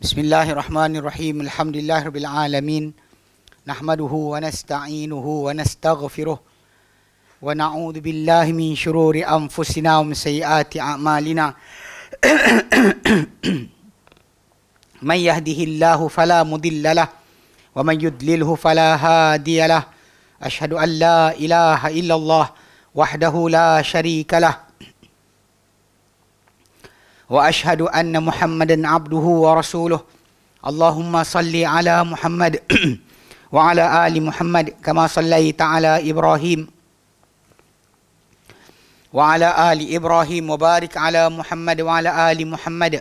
Bismillahirrahmanirrahim. Alhamdulillahirabbil alamin. Nahmaduhu wa nasta'inuhu wa nastaghfiruh. Wa na'udzu billahi min shururi anfusina wa min sayyiati a'malina. Man yahdihillahu fala mudilla lahu wa man yudlilhu fala hadiya lahu. Asyhadu an la ilaha illallah wahdahu la syarika lahu. Wa ashhadu anna Muhammadan abduhu wa rasuluh. Allahumma salli ala Muhammad wa ala ali Muhammad kama sallaita ala Ibrahim wa ala ali Ibrahim wa barik ala Muhammad wa ala ali Muhammad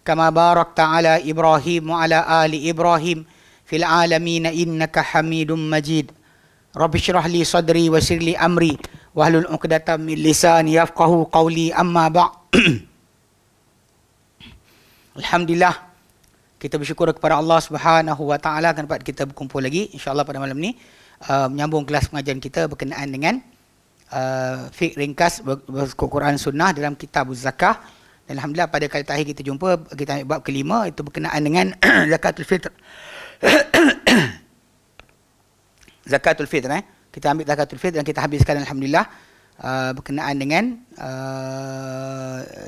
kama barakta ala Ibrahim wa ala ali Ibrahim fil alamin innaka Hamidum Majid. Rabbi shrah li sadri wa yassir li amri wahlul 'uqdatam min lisani yafqahu qawli, amma ba'd. Alhamdulillah, kita bersyukur kepada Allah Subhanahu wa taala kerana dapat kita berkumpul lagi insya-Allah pada malam ni, menyambung kelas pengajian kita berkenaan dengan fiqh ringkas Quran Sunnah dalam kitab Zakah. Dan alhamdulillah pada kali terakhir kita jumpa, kita ambil bab kelima, itu berkenaan dengan zakatul fitr. Zakatul fitr, kita ambil zakatul fitr dan kita habiskan alhamdulillah berkenaan dengan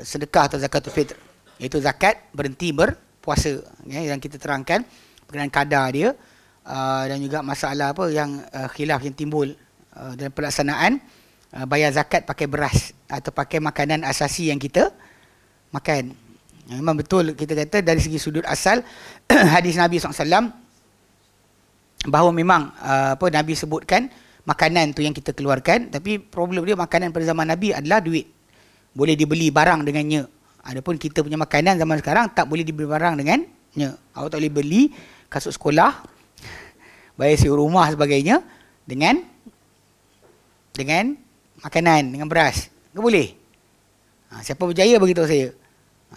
sedekah atau zakatul fitr, iaitu zakat berhenti berpuasa, yang kita terangkan berkenaan kadar dia, dan juga masalah apa yang khilaf yang timbul dalam pelaksanaan bayar zakat pakai beras atau pakai makanan asasi yang kita makan. Memang betul kita kata dari segi sudut asal hadis Nabi SAW bahawa memang Nabi sebutkan makanan tu yang kita keluarkan, tapi problem dia makanan pada zaman Nabi adalah duit, boleh dibeli barang dengannya. Adapun kita punya makanan zaman sekarang tak boleh dibeli barang dengannya. Awak tak boleh beli kasut sekolah, bayar sewa rumah sebagainya dengan makanan, dengan beras. Tak boleh. Siapa berjaya beritahu saya.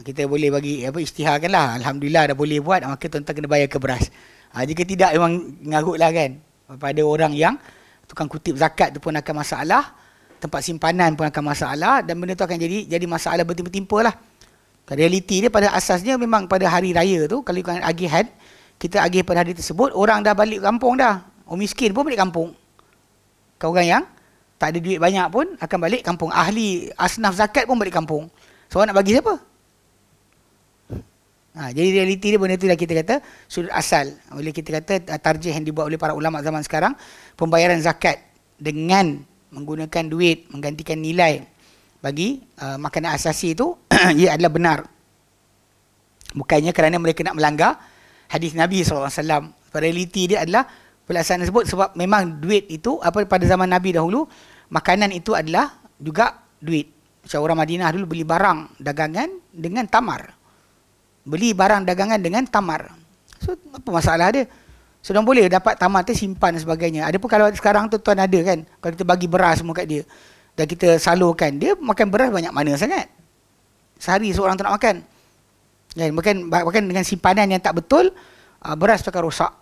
Kita boleh bagi isytiharkanlah. Alhamdulillah dah boleh buat, maka tuan-tuan kena bayar ke beras. Jika tidak memang ngarutlah kan. Pada orang yang tukang kutip zakat tu pun akan masalah, tempat simpanan pun akan masalah, dan benda tu akan jadi masalah bertimpa-timpa lah. Realiti dia pada asasnya memang pada hari raya tu, kalau ikan agihan, kita agih pada hari tersebut, orang dah balik kampung dah. Orang miskin pun balik kampung. Orang yang tak ada duit banyak pun akan balik kampung. Ahli asnaf zakat pun balik kampung. So nak bagi siapa? Jadi realiti dia benda tu dah kita kata sudut asal. Boleh kita kata tarjih yang dibuat oleh para ulama zaman sekarang, pembayaran zakat dengan menggunakan duit, menggantikan nilai bagi makanan asasi itu ia adalah benar. Bukannya kerana mereka nak melanggar hadis Nabi SAW. Realiti dia adalah pelaksanaan tersebut sebab memang duit itu pada zaman Nabi dahulu, makanan itu adalah juga duit. Macam orang Madinah dulu beli barang dagangan dengan tamar. Beli barang dagangan dengan tamar. So apa masalah dia? So dia boleh dapat tamar tu simpan dan sebagainya. Adapun kalau sekarang tu tuan ada kan, kalau kita bagi beras semua kat dia dan kita salurkan, dia makan beras banyak mana sangat. Sehari seorang tu nak makan. Bahkan dengan simpanan yang tak betul, beras tu akan rosak.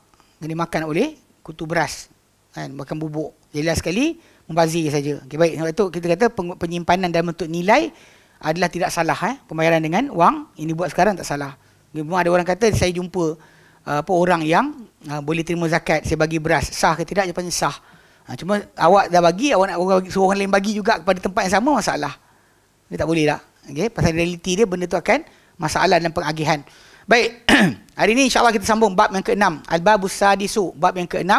Jadi makan oleh kutu beras. Makan bubuk. Jelas sekali membazir saja. Okay, baik. Sebab itu kita kata penyimpanan dalam bentuk nilai adalah tidak salah. Pembayaran dengan wang ini buat sekarang tak salah. Memang ada orang kata, saya jumpa orang yang boleh terima zakat, saya bagi beras. Sah ke tidak? Jawapannya sah. Cuma awak dah bagi, awak nak suruh orang lain bagi juga kepada tempat yang sama, masalah. Dia tak boleh tak? Okay? Pasal realiti dia, benda tu akan masalah dalam pengagihan. Baik, hari ini insyaAllah kita sambung bab yang ke-6. Al-Babus Sadisu, bab yang ke-6.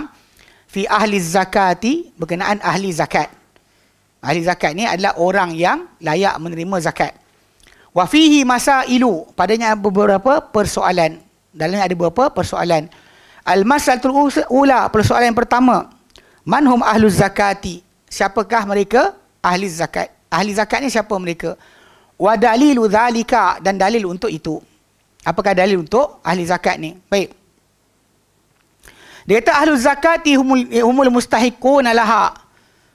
Fi ahli zakati, berkenaan ahli zakat. Ahli zakat ni adalah orang yang layak menerima zakat. Wa fihi masailu, padanya beberapa persoalan. Dalamnya ada beberapa persoalan. Al-masalatul ula, persoalan yang pertama. Manhum ahluz zakati, siapakah mereka ahli zakat? Ahli zakat ni siapa mereka? Wa dalilu zalika, dan dalil untuk itu. Apakah dalil untuk ahli zakat ni? Baik. Dia kata ahluz zakati humul mustahiquna laha.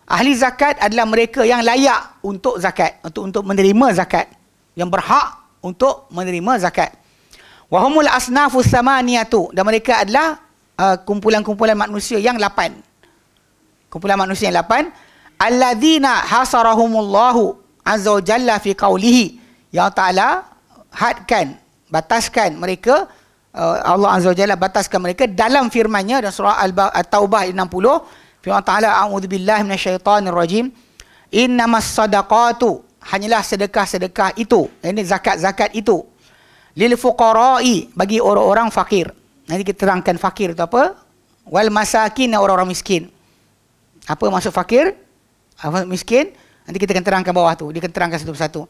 Ahli zakat adalah mereka yang layak untuk zakat, untuk menerima zakat, yang berhak untuk menerima zakat. Wa humul asnafus samaniyatu, dan mereka adalah kumpulan-kumpulan manusia yang 8. Kumpulan manusia yang 8. Alladzina hasarahumullahu azza wa jalla fi qawlihi, yang Ta'ala hadkan, bataskan mereka Allah Azza wa Jalla bataskan mereka dalam firman-Nya dalam surah At-Taubah 60, firman Ta'ala, a'udzubillahi minasyaitonirrajim, innamas sadaqatu, hanyalah sedekah-sedekah itu, ini zakat-zakat itu, lil fuqara'i, bagi orang-orang fakir. Nanti kita terangkan fakir itu apa, wal masakin, orang-orang miskin. Apa maksud fakir, apa miskin, nanti kita akan terangkan bawah tu, dia akan terangkan satu persatu.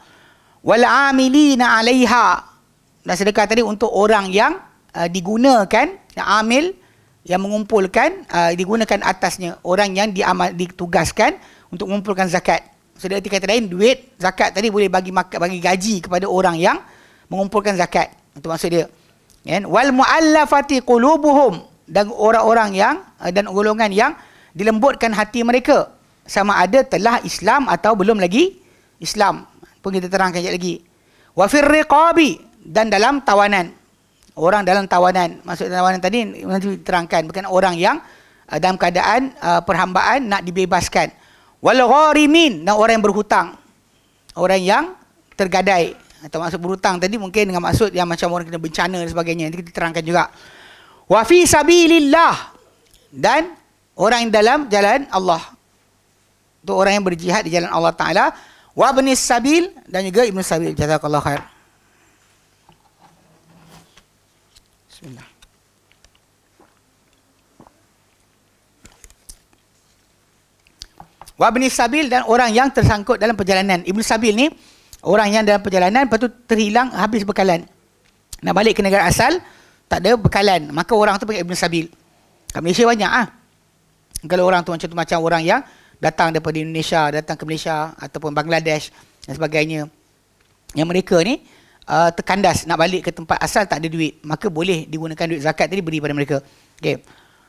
Wal amilina 'alaiha, dan sedekah tadi untuk orang yang digunakan, yang amil, yang mengumpulkan, digunakan atasnya, orang yang ditugaskan untuk mengumpulkan zakat. So, dari kata lain, duit zakat tadi boleh bagi gaji kepada orang yang mengumpulkan zakat. Itu maksud dia. Wal mu'allafati qulubuhum, dan orang-orang yang dan golongan yang dilembutkan hati mereka, sama ada telah Islam atau belum lagi Islam. Pun kita terangkan sekejap lagi. Wa fir riqabi, dan dalam tawanan. Orang dalam tawanan. Maksud tawanan tadi nanti diterangkan, bukan orang yang dalam keadaan perhambaan nak dibebaskan. Wal gharimin, dan orang yang berhutang. Orang yang tergadai. Atau maksud berhutang tadi mungkin dengan maksud yang macam orang kena bencana dan sebagainya. Nanti kita terangkan juga. Wa fi sabilillah, dan orang yang dalam jalan Allah. Itu orang yang berjihad di jalan Allah Ta'ala. Wa ibnis sabil, dan juga ibn sabil. Jazakallah khair. Bismillah. Wa ibnis sabil, dan orang yang tersangkut dalam perjalanan. Ibn sabil ni orang yang dalam perjalanan, lepas tu terhilang, habis bekalan. Nak balik ke negara asal, tak ada bekalan. Maka orang tu pakai ibn sabil. Kat Malaysia banyak Kalau orang tu macam orang yang datang daripada Indonesia, datang ke Malaysia ataupun Bangladesh dan sebagainya, yang mereka ni terkandas nak balik ke tempat asal, tak ada duit, maka boleh digunakan duit zakat tadi, beri pada mereka. Okey.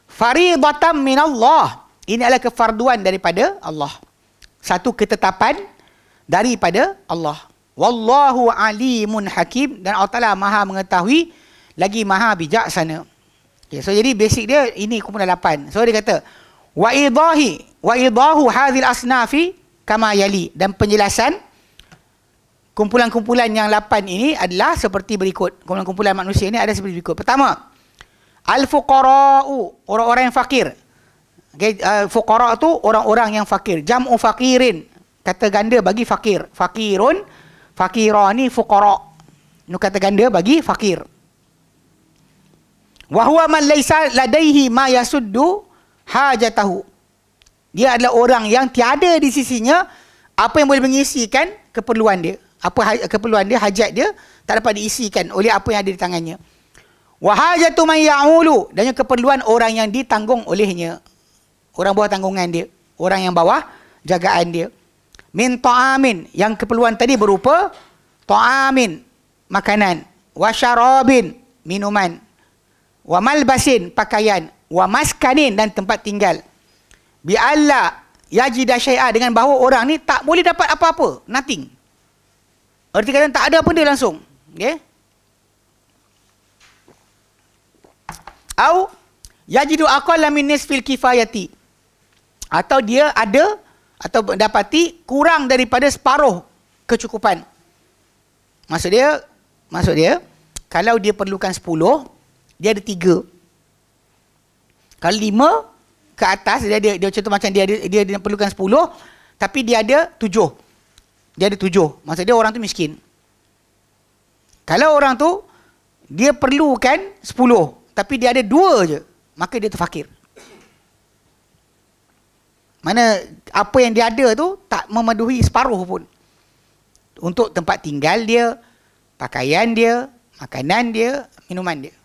Faridatan minallah, ini adalah kefarduan daripada Allah, satu ketetapan daripada Allah. Wallahu alimun hakim, dan Allah Ta'ala maha mengetahui lagi maha bijaksana. Okay, so jadi basic dia ini kumpulan 8. So dia kata wa idahu hadhil asnafi kama yali, dan penjelasan kumpulan-kumpulan yang 8 ini adalah seperti berikut. Kumpulan-kumpulan manusia ini ada seperti berikut. Pertama, al-fuqara'u, orang-orang yang fakir. Okay, fuqara' tu orang-orang yang fakir. Jam'u fakirin, kata ganda bagi fakir. Fakirun, fakira ni fuqara'. Ini kata ganda bagi fakir. Wa huwa man laysa ladaihi ma yasuddu hajatahu. Dia adalah orang yang tiada di sisinya apa yang boleh mengisikan keperluan dia. Apa keperluan dia, hajat dia tak dapat diisikan oleh apa yang ada di tangannya. Wa hajatu man ya'ulu, dan yang keperluan orang yang ditanggung olehnya. Orang bawah tanggungan dia, orang yang bawah jagaan dia. Min ta'amin, yang keperluan tadi berupa ta'amin, makanan, wa syarabin, minuman, wa malbasin, pakaian, wa maskanin, dan tempat tinggal. Bi alla yajida syai'a, dengan bahawa orang ni tak boleh dapat apa-apa, nothing. Arti kata tak ada pun dia langsung. Okey. Au yajidu aqalla min nisfil kifayati, atau dia ada atau dapati kurang daripada separuh kecukupan. Maksud dia kalau dia perlukan 10, dia ada 3. Kalau 5 ke atas, dia contoh macam dia perlukan 10, tapi dia ada 7. Dia ada 7. Maksud dia orang tu miskin. Kalau orang tu dia perlukan 10, tapi dia ada 2 je, maka dia tu fakir. Mana apa yang dia ada tu tak memenuhi separuh pun. Untuk tempat tinggal dia, pakaian dia, makanan dia, minuman dia.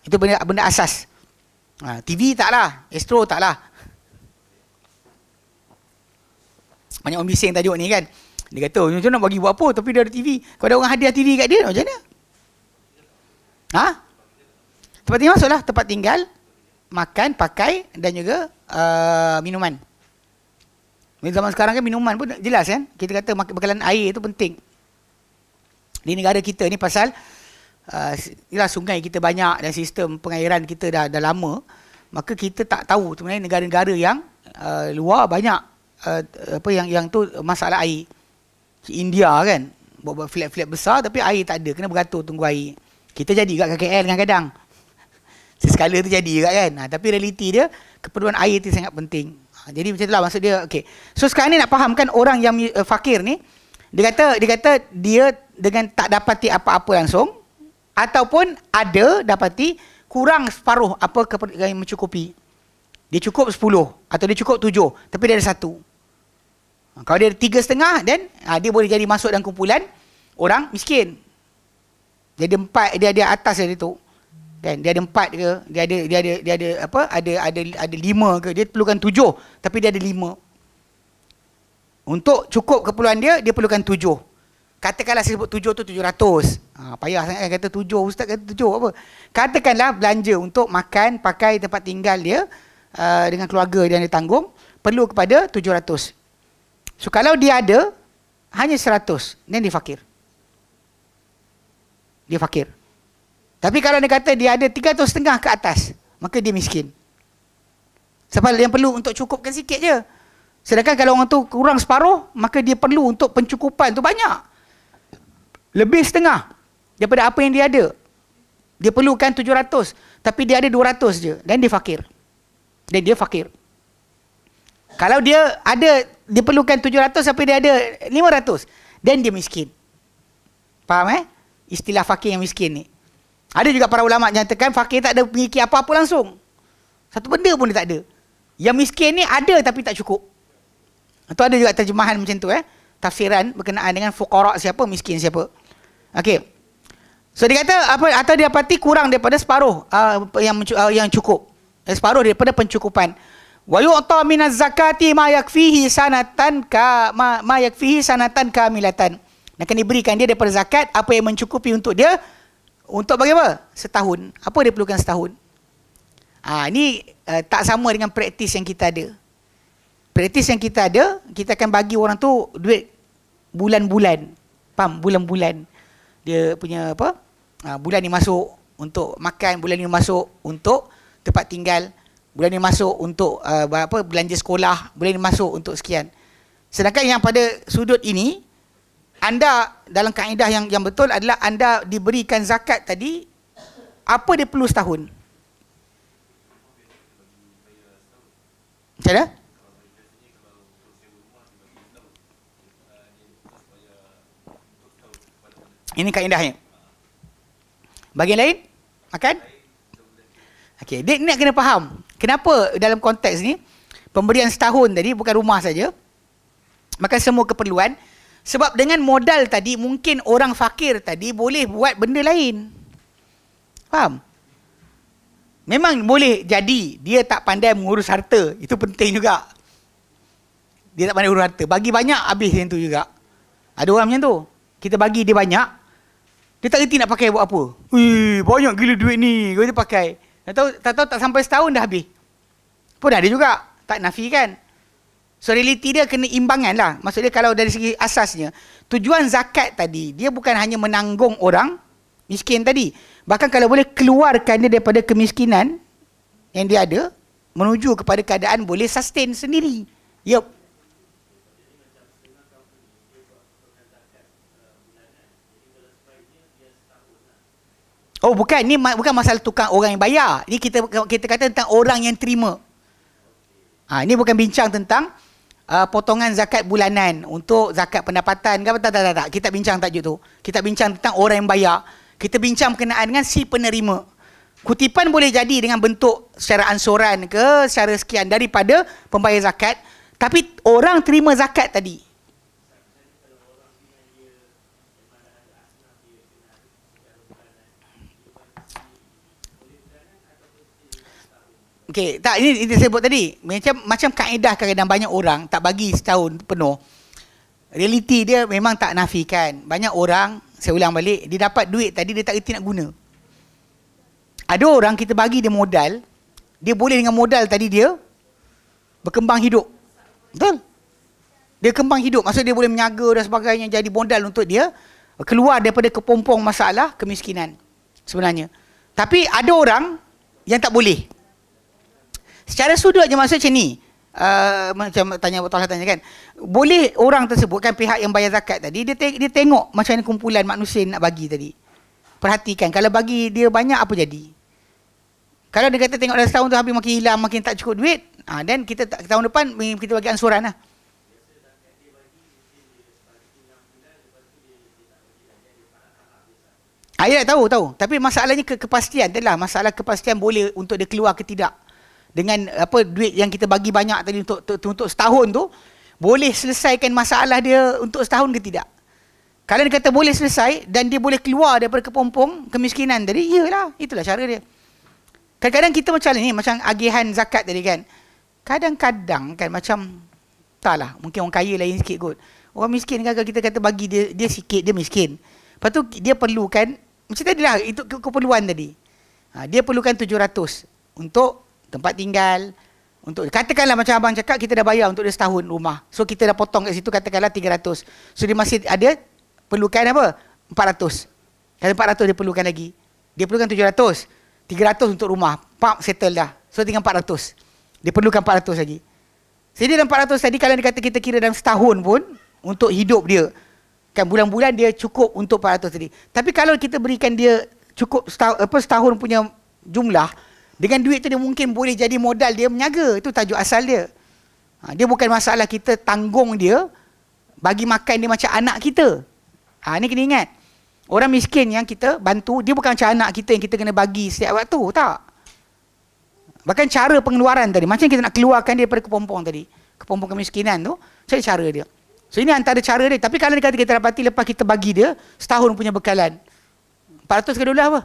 Itu benda asas. TV taklah, Astro taklah. Banyak orang bising tajuk ni kan. Dia kata, macam nak bagi buat apa, tapi dia ada TV. Kalau ada orang hadiah TV kat dia, macam mana? Tempat tinggal maksudlah tempat tinggal, makan, pakai, dan juga minuman. Zaman sekarang kan minuman pun jelas kan. Kita kata bekalan air itu penting. Di negara kita ni pasal sungai kita banyak dan sistem pengairan kita dah lama, maka kita tak tahu sebenarnya negara-negara yang luar banyak yang tu masalah air. India kan buat flat-flat besar tapi air tak ada, kena beratur tunggu air. Kita jadi juga kat KL kadang-kadang. Sesekala tu jadi juga kan. Tapi realiti dia, keperluan air tu sangat penting. Jadi macam itulah maksud dia. Okay. So sekarang ni nak fahamkan orang yang fakir ni, dia kata dia dengan tak dapati apa-apa langsung, ataupun ada dapati kurang separuh apa yang mencukupi. Dia cukup 10 atau dia cukup 7, tapi dia ada 1. Kalau dia ada 3,5, then dia boleh jadi masuk dalam kumpulan orang miskin. Dia ada 4, dia ada atas dari tu. Kan? Dia ada 4 ke, dia ada apa? Ada 5 ke, dia perlukan 7, tapi dia ada 5. Untuk cukup keperluan dia perlukan 7. Katakanlah saya sebut 7 tu 700. Payah sangat kan kata 7, ustaz kata 7 apa? Katakanlah belanja untuk makan, pakai, tempat tinggal dia dengan keluarga dia yang dia tanggung perlu kepada 700. So kalau dia ada hanya 100, then dia fakir. Dia fakir. Tapi kalau dia kata dia ada 300,5 ke atas, maka dia miskin. Sebab yang perlu untuk cukupkan sikit je. Sedangkan kalau orang tu kurang separuh, maka dia perlu untuk pencukupan tu banyak. Lebih setengah daripada apa yang dia ada. Dia perlukan 700, tapi dia ada 200 je, dan dia fakir. Dan dia fakir. Kalau dia perlukan 700 tapi dia ada 500, dan dia miskin. Faham istilah fakir yang miskin ni. Ada juga para ulama nyatakan fakir tak ada memiliki apa-apa langsung. Satu benda pun dia tak ada. Yang miskin ni ada tapi tak cukup. Atau ada juga terjemahan macam tu tafsiran berkenaan dengan fuqara siapa, miskin siapa. Okey. So dia kata apa, atau dia dapati kurang daripada separuh yang cukup. Separuh daripada pencukupan. Wa yu'ta minaz zakati ma yakfihi sanatan kamilatan. Akan diberikan dia daripada zakat apa yang mencukupi untuk dia untuk bagi apa? Setahun. Apa dia perlukan setahun? Ini tak sama dengan praktis yang kita ada. Praktis yang kita ada, kita akan bagi orang tu duit bulan-bulan. Faham? Bulan-bulan. Dia punya apa? Bulan ni masuk untuk makan, bulan ni masuk untuk tempat tinggal, bulan ni masuk untuk belanja sekolah, bulan ni masuk untuk sekian. Sedangkan yang pada sudut ini, anda dalam kaedah yang betul adalah anda diberikan zakat tadi, apa dia perlu setahun? Macam mana? Ini kaedahnya. Bagian lain? Makan? Okey, dia nak kena faham. Kenapa dalam konteks ni, pemberian setahun tadi bukan rumah saja, maka semua keperluan. Sebab dengan modal tadi, mungkin orang fakir tadi boleh buat benda lain. Faham? Memang boleh jadi dia tak pandai mengurus harta. Itu penting juga. Dia tak pandai urus harta. Bagi banyak, habis yang tu juga. Ada orang macam tu. Kita bagi dia banyak, dia tak reti nak pakai buat apa. Banyak gila duit ni. Dia pakai. Tak tahu tak sampai setahun dah habis. Pun ada juga. Tak nafikan. So realiti dia kena imbangan lah. Maksudnya kalau dari segi asasnya, tujuan zakat tadi, dia bukan hanya menanggung orang miskin tadi. Bahkan kalau boleh keluarkan dia daripada kemiskinan yang dia ada, menuju kepada keadaan boleh sustain sendiri. Yup. Oh bukan, ni bukan masalah tukang orang yang bayar. Ni kita kata tentang orang yang terima. Ini bukan bincang tentang potongan zakat bulanan untuk zakat pendapatan ke apa, tak. Kita bincang tajuk tu. Kita bincang tentang orang yang bayar. Kita bincang berkenaan dengan si penerima. Kutipan boleh jadi dengan bentuk secara ansuran ke, secara sekian daripada pembayar zakat. Tapi orang terima zakat tadi. Okey, tak, ini saya sebut tadi. Macam kaedah kadang-kadang banyak orang tak bagi setahun penuh. Realiti dia memang tak nafikan. Banyak orang, saya ulang balik, dia dapat duit tadi, dia tak reti nak guna. Ada orang kita bagi dia modal, dia boleh dengan modal tadi dia berkembang hidup. Betul? Dia kembang hidup, maksud dia boleh menyaga dan sebagainya, jadi modal untuk dia keluar daripada kepompong masalah kemiskinan sebenarnya. Tapi ada orang yang tak boleh. Secara sudut je maksud macam ni. Macam tanya kan. Boleh orang tersebut kan, pihak yang bayar zakat tadi, dia tengok macam mana kumpulan manusia nak bagi tadi. perhatikan. Kalau bagi dia banyak, apa jadi? Kalau dia kata tengok dalam setahun tu habis makin hilang, makin tak cukup duit, then kita tahun depan kita bagi ansuran lah. Ya tahu. Tapi masalahnya kepastian itulah. Masalah kepastian boleh untuk dia keluar ke tidak. Dengan apa duit yang kita bagi banyak tadi untuk setahun tu, boleh selesaikan masalah dia untuk setahun ke tidak. Kalau dia kata boleh selesai dan dia boleh keluar daripada kepompong kemiskinan tadi, iyalah, itulah cara dia. Kadang-kadang kita macam ni, macam agihan zakat tadi kan. Kadang-kadang kan macam, taklah, mungkin orang kaya lain sikit kot. Orang miskin kan, kalau kita kata bagi dia sikit, dia miskin. Lepas tu dia perlukan, macam tadi lah, itu keperluan tadi. Dia perlukan 700 untuk tempat tinggal, untuk katakanlah macam abang cakap, kita dah bayar untuk dia setahun rumah. So kita dah potong kat situ katakanlah 300. So dia masih ada perlukan apa? 400. Kalau 400 dia perlukan lagi. Dia perlukan 700. 300 untuk rumah. Pak settle dah. So tinggal 400. Dia perlukan 400 lagi. Jadi dalam 400 tadi kalau dia kata kita kira dalam setahun pun untuk hidup dia. Kan bulan-bulan dia cukup untuk 400 tadi. Tapi kalau kita berikan dia cukup setahun punya jumlah, dengan duit tu dia mungkin boleh jadi modal dia menyaga. Itu tajuk asal dia. Dia bukan masalah kita tanggung dia, bagi makan dia macam anak kita. Ni kena ingat. Orang miskin yang kita bantu, dia bukan macam anak kita yang kita kena bagi setiap waktu. Tak. Bahkan cara pengeluaran tadi, macam kita nak keluarkan dia daripada kepompong tadi. Kepompong kemiskinan tu, cari cara dia. So ini antara cara dia. Tapi kalau dia kata kita dapati lepas kita bagi dia setahun punya bekalan, 400 ke dolar apa?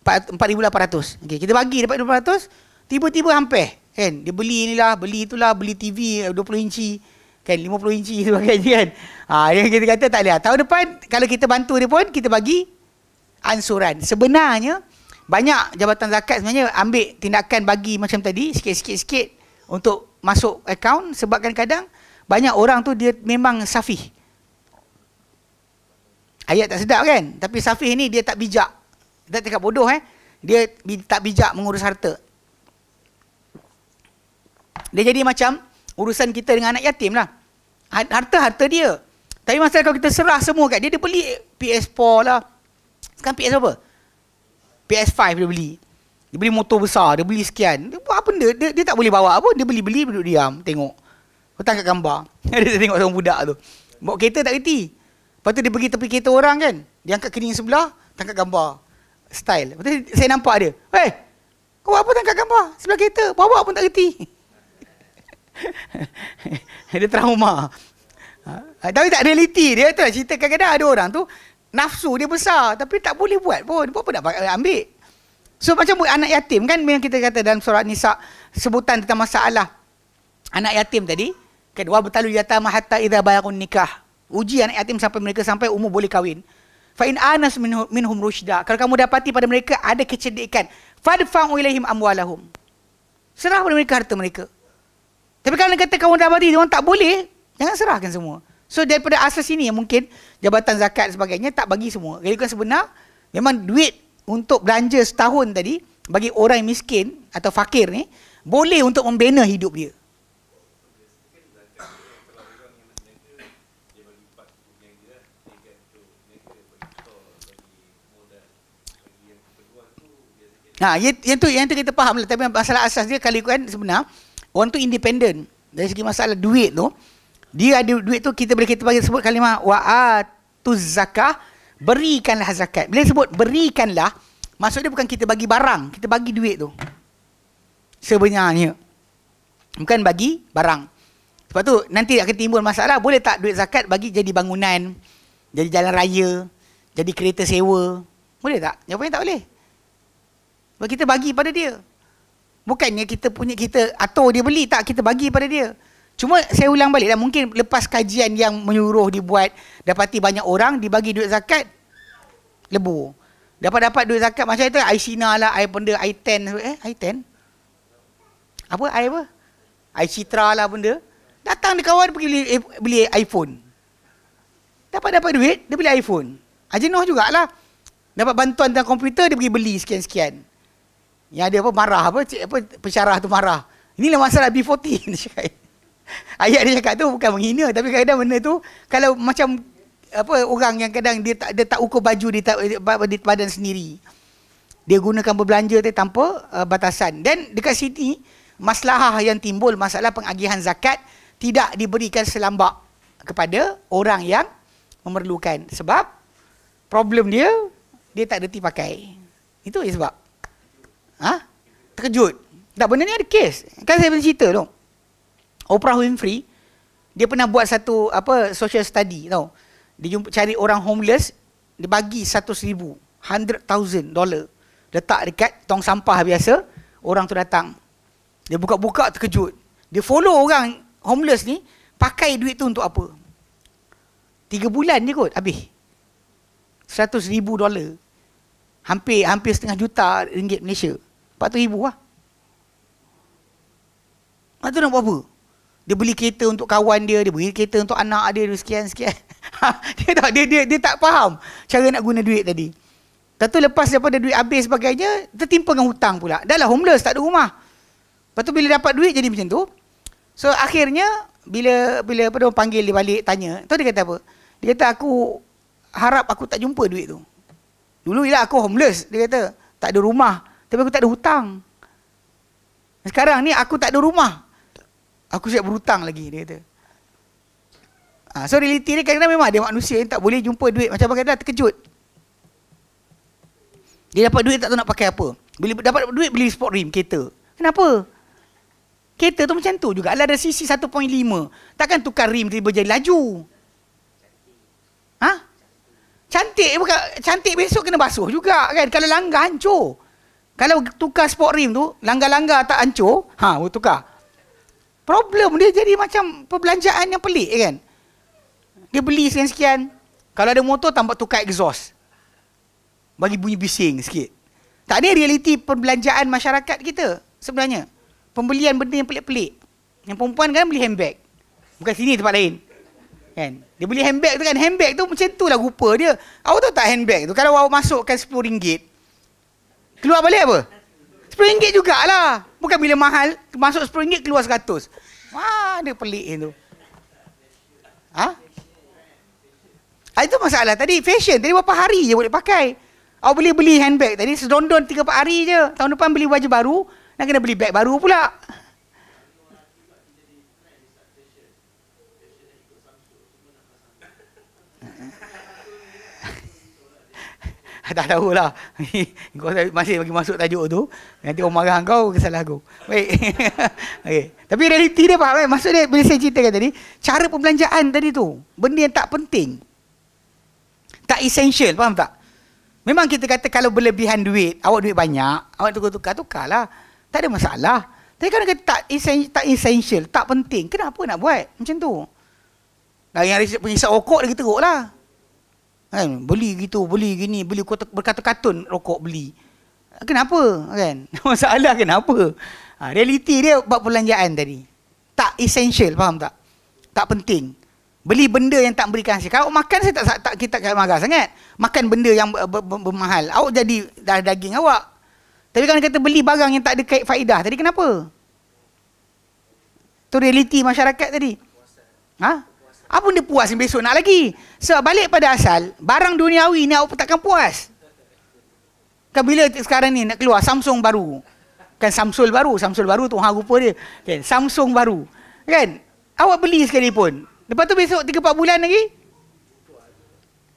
4,800. Okay, kita bagi dapat 200, tiba-tiba hampir kan, dia beli inilah, beli itulah, beli TV 20 inci kan, 50 inci sebagainya kan. Yang kita kata tak boleh. Tahun depan kalau kita bantu dia pun kita bagi ansuran. Sebenarnya banyak jabatan zakat sebenarnya ambil tindakan bagi macam tadi sikit-sikit untuk masuk akaun, sebab kadang-kadang banyak orang tu dia memang safih. Ayat tak sedap kan, tapi safih ni dia tak bijak. Kita cakap bodoh dia tak bijak mengurus harta. Dia jadi macam urusan kita dengan anak yatim lah. Harta dia. Tapi masalah kalau kita serah semua kat dia, dia beli PS4 lah. Sekarang PS apa? PS5 dia beli. Dia beli motor besar, dia beli sekian. Dia buat apa benda? Dia tak boleh bawa apa. Dia beli, duduk diam, tengok. Kau tangkap gambar. Dia tengok seorang budak tu. Bawa kereta tak reti. Lepas tu dia pergi tepi kereta orang kan. Dia angkat kening sebelah, tangkap gambar. Style. Lepas tu saya nampak dia. Kau buat apa tangkap gambar? Sebelah kereta. Bawa pun tak reti. Dia trauma. Tapi tak realiti dia tu lah cerita. Kadang-kadang ada orang tu nafsu dia besar tapi tak boleh buat pun. Apa nak ambil? So macam anak yatim kan, yang kita kata dalam surat Nisa sebutan tentang masalah anak yatim tadi kan, wa batalu yatama hatta idza bayaqun nikah. Uji anak yatim sampai umur boleh kahwin. Fa in anas minhum rusyda. Kalau kamu dapati pada mereka ada kecerdikan, fadfa'u ilaihim amwalahum. Serah pada mereka harta mereka. Tapi kalau kata kamu dapati orang tak boleh, jangan serahkan semua. So daripada asas ini mungkin jabatan zakat sebagainya tak bagi semua. Jadi kan sebenar memang duit untuk belanja setahun tadi bagi orang miskin atau fakir ni boleh untuk membina hidup dia. Yang tu kita faham lah. Tapi masalah asas dia kali kan sebenar orang tu independen dari segi masalah duit tu. Dia ada duit tu, kita bagi sebut kalimah wa'atuz zakah, berikanlah zakat. Bila sebut berikanlah, maksud dia bukan kita bagi barang, kita bagi duit tu. Sebenarnya bukan bagi barang. Sebab tu nanti akan timbul masalah, boleh tak duit zakat bagi jadi bangunan, jadi jalan raya, jadi kereta sewa? Boleh tak? Jawapannya tak boleh. Sebab kita bagi pada dia. Bukannya kita atau dia beli, tak, kita bagi pada dia. Cuma saya ulang balik lah, mungkin lepas kajian yang menyuruh dibuat, dapati banyak orang dibagi duit zakat, lebu. Dapat duit zakat macam itu, iSina lah, benda i10, i10? Apa? iCitra lah benda. Datang dia kawan pergi beli iPhone. Dapat duit, dia beli iPhone. Jenuh jugalah. Dapat bantuan tentang komputer, dia pergi beli sekian-sekian. Yang ada marah, pensyarah tu marah. Inilah masalah B40. Ayat dia cakap tu bukan menghina, tapi kadang-kadang benda tu kalau macam orang yang kadang dia tak ukur baju di badan sendiri. Dia gunakan berbelanja tanpa batasan. Dan dekat sini masalah yang timbul, masalah pengagihan zakat tidak diberikan selambak kepada orang yang memerlukan. Sebab problem dia tak reti pakai. Itu je sebab. Terkejut. Tak, benda ni ada kes. Kan saya pernah cerita tu. Oprah Winfrey, dia pernah buat satu social study tau. Dia cari orang homeless, dia bagi $100,000 letak dekat tong sampah biasa, orang tu datang. Dia buka-buka terkejut. Dia follow orang homeless ni, pakai duit tu untuk apa? 3 bulan je kot habis. $100,000. Hampir setengah juta ringgit Malaysia. 400,000 lah. Lepas tu nak buat apa? Dia beli kereta untuk kawan dia beli kereta untuk anak dia, sekian-sekian. Dia tak faham cara nak guna duit tadi. Lepas tu lepas daripada duit habis sebagainya, tertimpa dengan hutang pula. Dah lah homeless, tak ada rumah. Lepas tu bila dapat duit jadi macam tu. So akhirnya, bila orang panggil dia balik, tanya. Tahu dia kata apa? Dia kata, aku harap aku tak jumpa duit tu. Dulu ialah aku homeless, dia kata. Tak ada rumah, tapi aku tak ada hutang. Sekarang ni aku tak ada rumah, aku siap berhutang lagi, dia kata. So realiti ni kadang-kadang memang ada manusia yang tak boleh jumpa duit. Macam kadang-kadang terkejut. Dia dapat duit tak tahu nak pakai apa. Bila dapat duit beli sport rim, kereta. Kenapa? Kereta tu macam tu juga. Ada sisi 1.5. Takkan tukar rim tiba jadi laju. Cantik bukan? Cantik besok kena basuh juga kan. Kalau langgar hancur. Kalau tukar sport rim tu, langgar-langgar tak hancur, tukar. Problem dia jadi macam perbelanjaan yang pelik kan. Dia beli sekian-sekian. Kalau ada motor, tambah tukar exhaust. Bagi bunyi bising sikit. Tak, ni realiti perbelanjaan masyarakat kita sebenarnya. Pembelian benda yang pelik-pelik. Yang perempuan kan beli handbag. Bukan sini, tempat lain. Kan? Dia beli handbag tu kan. Handbag tu macam tu lah rupa dia. Awak tahu tak handbag tu? Kalau awak masukkan RM10, keluar balik apa? RM10 jugalah. Bukan bila mahal, masuk RM10, keluar RM100. Wah, dia pelik tu. Itu masalah tadi. Fashion, tadi berapa hari je boleh pakai. Awak boleh beli handbag tadi, sedondon 3-4 hari je. Tahun depan beli baju baru, nak kena beli beg baru pula. Tak tahulah. Kau masih bagi masuk tajuk tu, nanti orang marah kau, kesalah aku. Baik. Okay. Tapi realiti dia faham kan? Maksud dia bila saya ceritakan tadi, cara perbelanjaan tadi tu, benda yang tak penting, tak essential, faham tak? Memang kita kata kalau berlebihan duit, awak duit banyak, awak tukarlah. Tak ada masalah. Tapi kalau kata tak essential, tak penting, kenapa nak buat macam tu? Nah, yang pengisap rokok lagi teruk lah. Kan? Beli gitu, beli gini, beli berkatun-katun rokok beli. Kenapa? Kan? Masalah kenapa? Realiti dia bab perbelanjaan tadi. Tak essential, faham tak? Tak penting. Beli benda yang tak berikan hasil. Kalau makan saya kita tak marah sangat. Makan benda yang bermahal. Awak jadi darah daging awak. Tapi kalau kata beli barang yang tak ada kait faedah tadi, kenapa? Tu realiti masyarakat tadi. Apa benda puas yang besok nak lagi? Sebab balik pada asal, barang duniawi ni awak takkan puas. Kan bila sekarang ni nak keluar Samsung baru. Kan Samsung baru tu rupa dia. Kan Samsung baru. Kan? Awak beli sekalipun. Lepas tu besok 3-4 bulan lagi,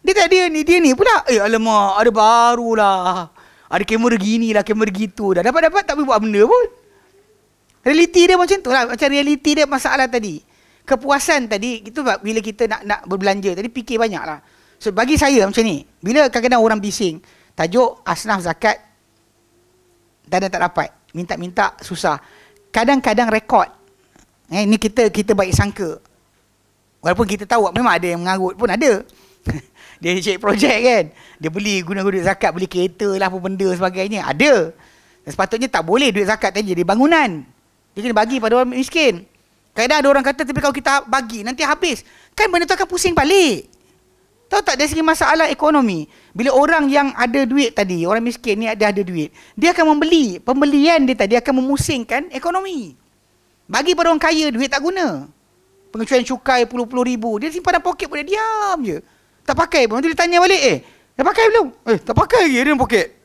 dia tak ada ni, dia ni pula. Alamak, ada baru lah. Ada kamera gini lah, kamera gitu dah. Dapat-dapat tak boleh buat benda pun. Realiti dia macam tu lah. Macam realiti dia masalah tadi. Kepuasan tadi, itu bila kita nak berbelanja tadi, fikir banyak lah. So bagi saya macam ni, bila kadang-kadang orang bising, tajuk asnaf zakat, tak dapat, minta-minta susah. Kadang-kadang rekod. Ni kita baik sangka. Walaupun kita tahu memang ada yang mengarut pun ada. Dia cek projek kan. Dia beli guna duit zakat, beli kereta lah apa benda sebagainya. Ada. Dan sepatutnya tak boleh duit zakat tadi jadi bangunan. Dia kena bagi pada orang miskin. Kadang ada orang kata, tapi kalau kita bagi nanti habis. Kan benda tu akan pusing balik. Tahu tak, dari segi masalah ekonomi, bila orang yang ada duit tadi, orang miskin ni ada duit, dia akan membeli. Pembelian dia tadi akan memusingkan ekonomi. Bagi pada orang kaya, duit tak guna. Pengecualian cukai puluh-puluh ribu, dia simpan dalam poket pun dia diam je. Tak pakai pun. Nanti dia tanya balik, dah pakai belum? Tak pakai lagi dia dalam poket.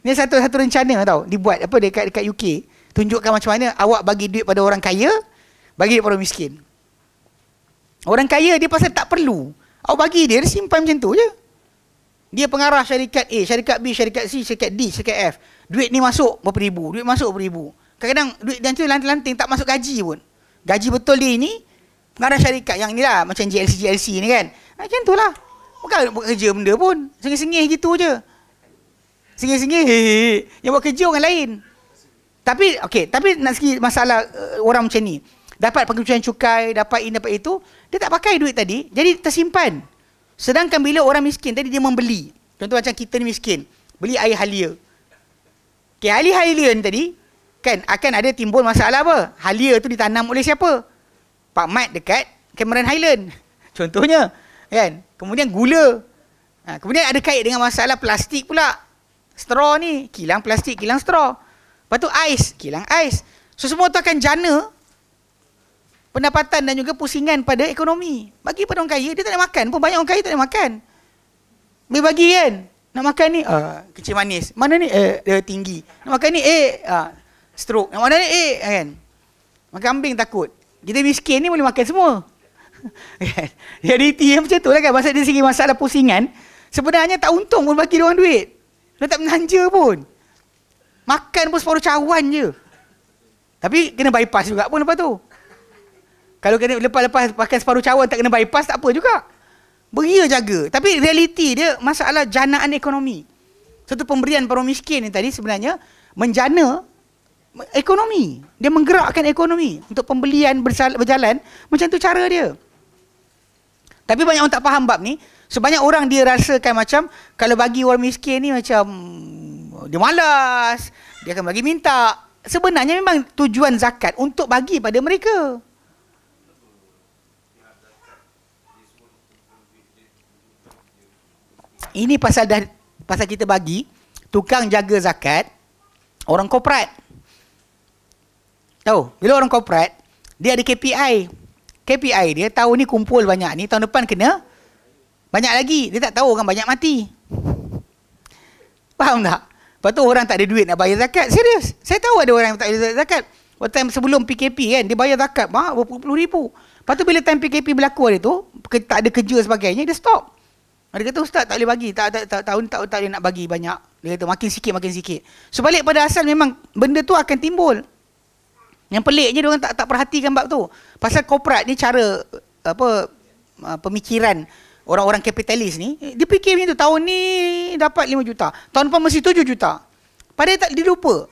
Ni satu rencana tau, dibuat apa dekat UK. Tunjukkan macam mana awak bagi duit pada orang kaya, bagi duit pada orang miskin. Orang kaya dia pasal tak perlu. Awak bagi dia simpan macam tu je. Dia pengarah syarikat A, syarikat B, syarikat C, syarikat D, syarikat F. Duit ni masuk berapa ribu, duit masuk berapa ribu. Kadang-kadang duit dan tu lanting-lanting tak masuk gaji pun. Gaji betul dia ini pengarah syarikat yang ni lah, macam GLC ni kan. Macam tu lah. Bukan buat kerja benda pun. Sengih-sengih gitu je. Sengih-sengih. Yang buat kerja orang lain. Tapi nak segi masalah orang macam ni. Dapat pengecualian cukai, dapat ini, dapat itu. Dia tak pakai duit tadi, jadi tersimpan. Sedangkan bila orang miskin tadi dia membeli. Contoh macam kita ni miskin, beli air Halia. Okay, air Halia ni tadi, kan akan ada timbul masalah apa? Halia tu ditanam oleh siapa? Pak Mat dekat Cameron Highland. Contohnya, kan? Kemudian gula. Kemudian ada kait dengan masalah plastik pula. Straw ni, kilang plastik, kilang straw. Lepas tu ais, kilang ais. So semua tu akan jana pendapatan dan juga pusingan pada ekonomi. Bagi pada orang kaya, dia tak nak makan pun. Banyak orang kaya tak nak makan. Dia bagi kan, nak makan ni, kecil manis. Mana ni? Dia tinggi. Nak makan ni, stroke. Nak makan ni, kan. Makan kambing takut. Kita miskin ni boleh makan semua. Realiti yang macam tu lah kan. Maksud dari segi masalah pusingan, sebenarnya tak untung pun bagi dia orang duit. Dia tak menanja pun. Makan pun separuh cawan je. Tapi kena bypass juga pun lepas tu. Kalau kena lepas makan separuh cawan tak kena bypass, tak apa juga. Beria jaga. Tapi realiti dia masalah janaan ekonomi. Satu pemberian para miskin ni tadi sebenarnya menjana ekonomi. Dia menggerakkan ekonomi untuk pembelian berjalan. Macam tu cara dia. Tapi banyak orang tak faham bab ni. Sebanyak orang dia rasakan macam kalau bagi orang miskin ni macam dia malas, dia akan bagi minta. Sebenarnya memang tujuan zakat untuk bagi pada mereka. Ini pasal kita bagi tukang jaga zakat orang korporat. Tahu, bila orang korporat dia ada KPI. KPI dia tahun ni kumpul banyak ni, tahun depan kena banyak lagi. Dia tak tahu orang banyak mati. Faham tak? Lepas tu orang tak ada duit nak bayar zakat. Serius. Saya tahu ada orang yang tak bayar zakat. Waktu time sebelum PKP kan, dia bayar zakat berapa puluh ribu. Lepas tu bila time PKP berlaku hari tu, tak ada kerja sebagainya, dia stop. Dia kata, Ustaz tak boleh bagi. Tahun tak boleh nak bagi banyak. Dia kata makin sikit. Sebalik pada asal memang benda tu akan timbul. Yang peliknya dia orang tak perhatikan bab tu. Pasal korporat ni cara pemikiran orang-orang kapitalis ni, dia fikir macam tu, tahun ni dapat 5 juta. Tahun depan mesti 7 juta. Padahal tak dilupa.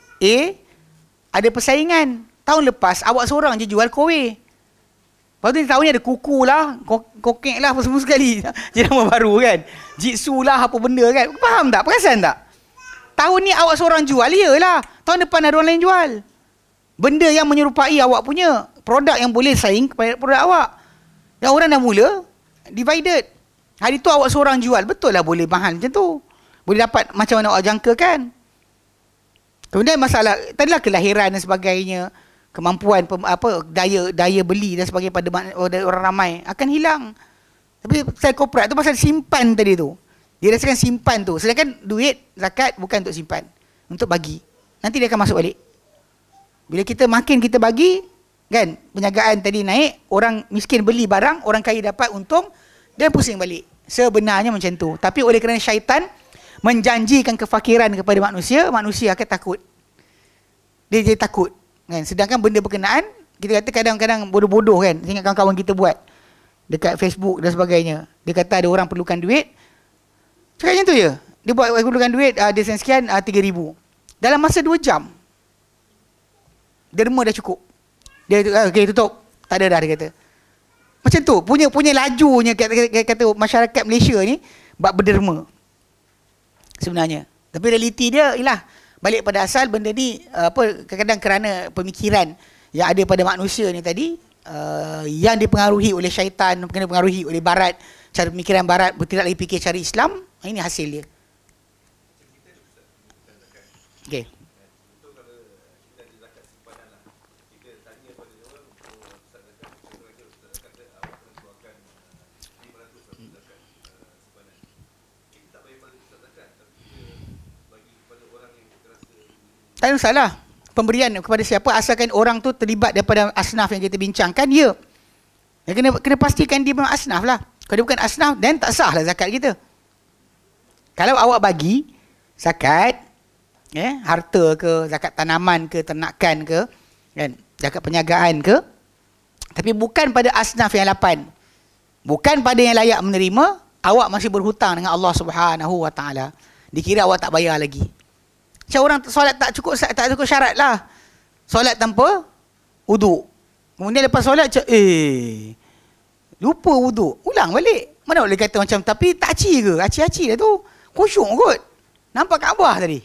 Ada persaingan. Tahun lepas awak seorang je jual kowe. Lepas tu tahun ni ada kuku lah, kokek lah, apa semua sekali. Jenama baru kan. Jitsu lah, apa benda kan. Faham tak? Perasan tak? Tahun ni awak seorang jual, iyalah. Tahun depan ada orang lain jual. Benda yang menyerupai awak punya. Produk yang boleh saing kepada produk awak. Yang orang dah mula, divided. Hari tu awak seorang jual, betul lah boleh mahal macam tu. Boleh dapat macam mana awak jangkakan. Kemudian masalah, tadilah kelahiran dan sebagainya. Kemampuan daya beli dan sebagainya pada orang ramai akan hilang. Tapi pasal korporat tu pasal simpan tadi tu. Dia rasakan simpan tu. Sedangkan duit zakat bukan untuk simpan, untuk bagi. Nanti dia akan masuk balik. Bila makin kita bagi, kan, penjagaan tadi naik, orang miskin beli barang, orang kaya dapat untung dan pusing balik. Sebenarnya macam tu. Tapi oleh kerana syaitan menjanjikan kefakiran kepada manusia, manusia akan takut. Dia takut. Kan? Sedangkan benda berkenaan, kita kata kadang-kadang bodoh-bodoh kan. Saya ingat kawan-kawan kita buat dekat Facebook dan sebagainya. Dia kata ada orang perlukan duit. Cakap macam tu je. Dia buat perlukan duit, dia sekian 3,000. Dalam masa 2 jam, derma dah cukup. Dia okay, tutup. Tak ada dah, dia kata. Macam tu. Punya lajunya kata masyarakat Malaysia ni bab berderma. Sebenarnya. Tapi realiti dia ialah balik pada asal benda ni kadang-kadang kerana pemikiran yang ada pada manusia ni tadi yang dipengaruhi oleh syaitan, kena pengaruhi oleh barat, cara pemikiran barat, tidak lagi fikir cara Islam. Ini hasil dia. Okey. Tak ada masalah. Pemberian kepada siapa asalkan orang tu terlibat daripada asnaf yang kita bincangkan, ya. Kena pastikan dia memang asnaf lah. Kalau dia bukan asnaf, then tak sah lah zakat kita. Kalau awak bagi zakat, harta ke, zakat tanaman ke, ternakan ke, kan, zakat perniagaan ke, tapi bukan pada asnaf yang 8, bukan pada yang layak menerima, awak masih berhutang dengan Allah Subhanahu Wa Taala. Dikira awak tak bayar lagi. Macam orang solat tak cukup syarat lah. Solat tanpa wuduk. Kemudian lepas solat lupa wuduk. Ulang balik. Mana boleh kata macam, tapi tak aci ke? Aci-aci dah tu. Khusyuk kot. Nampak Kaabah tadi.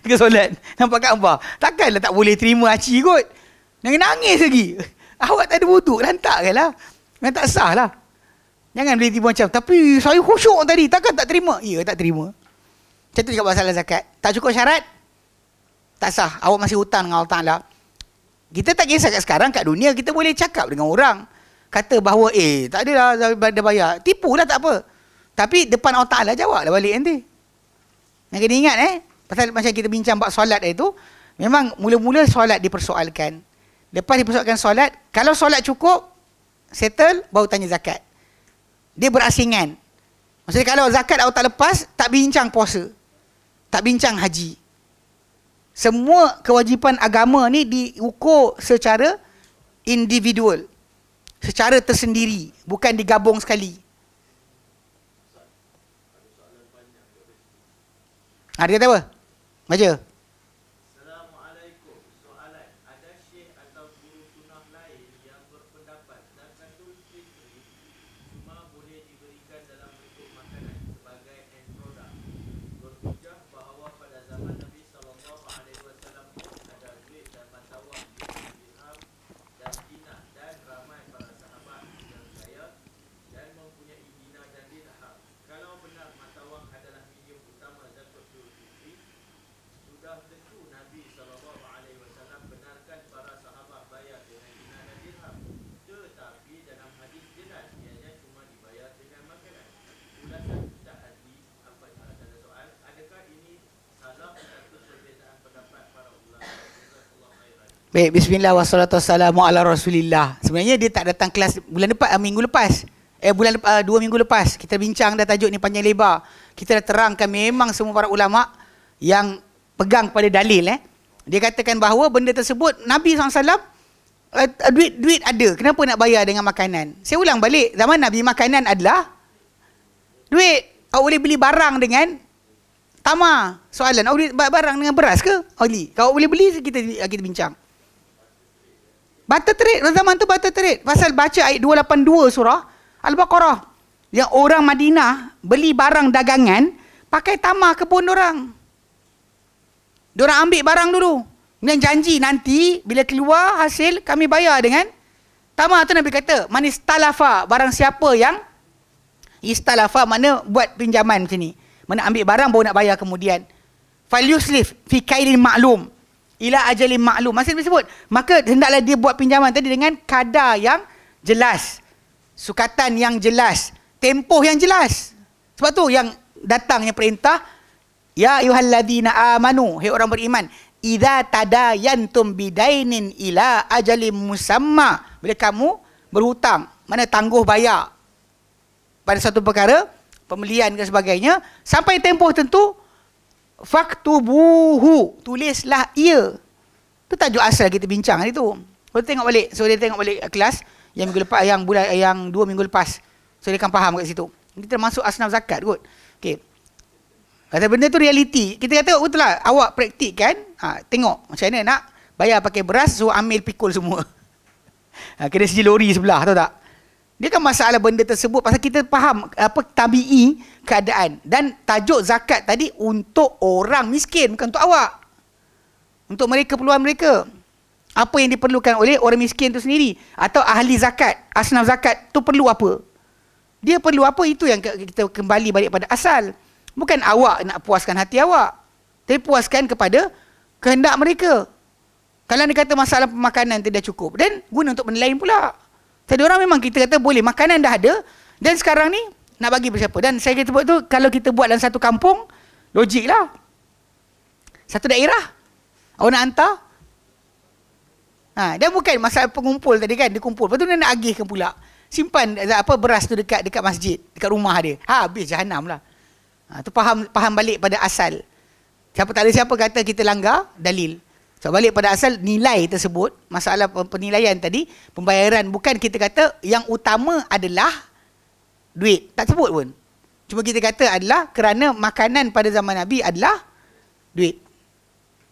Tengah solat. Nampak Kaabah. Takkanlah tak boleh terima aci kot. Nangis lagi. Awak tak ada wuduk. Lantak kan lah. Memang tak sah lah. Jangan boleh tiba macam, tapi saya khusyuk tadi. Takkan tak terima? Ya, tak terima. Macam tu juga masalah zakat. Tak cukup syarat, tak sah. Awak masih hutang dengan Allah Ta'ala. Kita tak kisah kat sekarang, kat dunia, kita boleh cakap dengan orang. Kata bahawa, tak ada lah, dah bayar. Tipu lah, tak apa. Tapi depan Allah Ta'ala jawab lah balik nanti. Yang kena ingat pasal macam kita bincang bab solat itu, memang mula-mula solat dipersoalkan. Lepas dipersoalkan solat, kalau solat cukup, settle, baru tanya zakat. Dia berasingan. Maksudnya kalau zakat awak tak lepas, tak bincang puasa. Tak bincang haji. Semua kewajipan agama ni diukur secara individual. Secara tersendiri. Bukan digabung sekali. Dia kata apa? Baca. Assalamualaikum. Soalan. Ada syekh atau guru sunnah lain yang berpendapat zakatul fitri cuma boleh diberikan dalam bentuk makanan sebagai end product. Berhujah bahawa pada zaman Nabi SAW pun ada duit dan mata wang dirham dan dinar, dan ramai para sahabat yang kaya dan mempunyai dinar dan dirham. Kalau benar mata wang adalah medium utama zakatul fitri, sudah tentu Nabi SAW benarkan para sahabat bayar dengan dinar dan dirham. Tetapi dalam hadis jelas ianya cuma dibayar dengan makanan. Ulasan Ustaz Azli, apa tanda soal, adakah ini salah satu perbezaan pendapat para ulama? Jazakallahu khairan. Baik, bismillah wassalatu wassalamu ala rasulillah. Sebenarnya dia tak datang kelas bulan depan, minggu lepas. 2 minggu lepas. Kita bincang dah tajuk ni panjang lebar. Kita dah terangkan memang semua para ulama yang pegang pada dalil. Dia katakan bahawa benda tersebut Nabi SAW duit ada. Kenapa nak bayar dengan makanan? Saya ulang balik. Zaman Nabi makanan adalah duit. Awak boleh beli barang dengan tamar. Soalan, awak boleh barang dengan beras ke? Kalau boleh beli, kita bincang. Barter trade. Zaman tu barter trade. Pasal baca ayat 282 surah Al-Baqarah. Yang orang Madinah beli barang dagangan pakai tamar kebun dorang. Diorang ambil barang dulu. Kemudian janji nanti bila keluar hasil kami bayar dengan tamar. Tu Nabi kata, man istalafa, barang siapa yang istalafa, mana buat pinjaman macam ni. Mana ambil barang baru nak bayar kemudian. Fal yuslif fi kailin ma'lum ila ajalin ma'lum. Masih disebut, maka hendaklah dia buat pinjaman tadi dengan kadar yang jelas. Sukatan yang jelas, tempoh yang jelas. Sebab tu yang datangnya perintah, ya ayyuhalladzina amanu, hai orang beriman, idza tadayantum bidainin ila ajalin musamma, bila kamu berhutang, mana tangguh bayar pada satu perkara, pembelian dan sebagainya, sampai tempoh tentu, faktubuhu, tulislah ia. Itu tajuk asal kita bincang hari tu. Kalau tengok balik, so dia tengok balik kelas yang minggu lepas, yang 2 minggu lepas. So dia akan faham kat situ. Kita masuk asnaf zakat kot. Okey. Kata benda tu realiti. Kita kata betul lah, awak praktikkan, tengok macam mana nak bayar pakai beras, so ambil pikul semua. Kena sijil lori sebelah, tahu tak? Dia kan masalah benda tersebut pasal kita faham apa tabi'i keadaan. Dan tajuk zakat tadi untuk orang miskin, bukan untuk awak. Untuk mereka, keperluan mereka. Apa yang diperlukan oleh orang miskin itu sendiri. Atau ahli zakat, asnaf zakat tu perlu apa? Dia perlu apa, itu yang kita kembali balik pada asal. Bukan awak nak puaskan hati awak, tapi puaskan kepada kehendak mereka. Kalau dia kata masalah pemakanan tidak cukup, dan guna untuk benda lain pula. Jadi orang memang kita kata boleh, makanan dah ada, dan sekarang ni nak bagi bersiapa. Dan saya kata buat tu, kalau kita buat dalam satu kampung, logik lah. Satu daerah, Awak nak hantar? Dia bukan masalah pengumpul tadi kan, dia kumpul. Lepas tu dia nak agihkan pula. Simpan beras tu dekat masjid, dekat rumah dia. Habis jahanam lah. Tu faham balik pada asal. Tak ada siapa kata kita langgar dalil. So balik pada asal nilai tersebut, masalah penilaian tadi, pembayaran, bukan kita kata yang utama adalah duit. Tak sebut pun. Cuma kita kata adalah kerana makanan pada zaman Nabi adalah duit.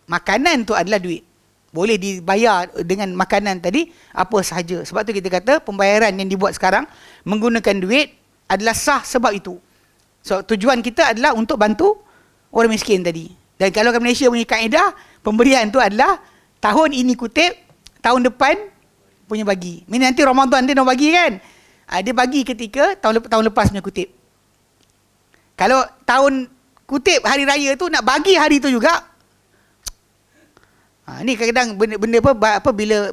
Makanan tu adalah duit. Boleh dibayar dengan makanan tadi apa sahaja. Sebab tu kita kata pembayaran yang dibuat sekarang menggunakan duit adalah sah sebab itu. So tujuan kita adalah untuk bantu orang miskin tadi. Dan kalau kat Malaysia punya kaedah, pemberian tu adalah tahun ini kutip, tahun depan punya bagi. Ini nanti Ramadan dia nak bagi kan. Dia bagi ketika tahun lepas punya kutip. Kalau tahun kutip hari raya tu nak bagi hari tu juga. Ni kadang-kadang benda apa bila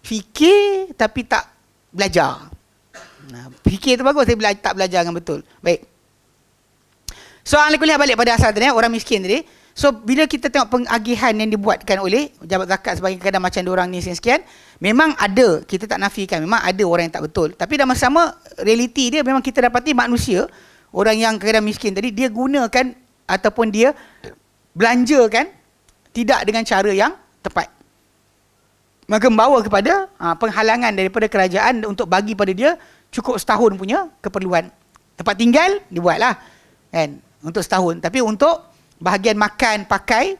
fikir tapi tak belajar. Fikir tu bagus, tapi tak belajar dengan betul. Baik. So alhamdulillah balik pada asal tadi, orang miskin tadi. So bila kita tengok pengagihan yang dibuatkan oleh jabat zakat sebagai kadang macam diorang ni sekian, memang ada, kita tak nafikan, memang ada orang yang tak betul. Tapi dalam sama realiti dia memang kita dapati manusia, orang yang kadang miskin tadi, dia gunakan ataupun dia belanjakan tidak dengan cara yang tepat. Maka membawa kepada penghalangan daripada kerajaan untuk bagi pada dia cukup setahun punya keperluan. Tempat tinggal dibuatlah kan untuk setahun, tapi untuk bahagian makan, pakai,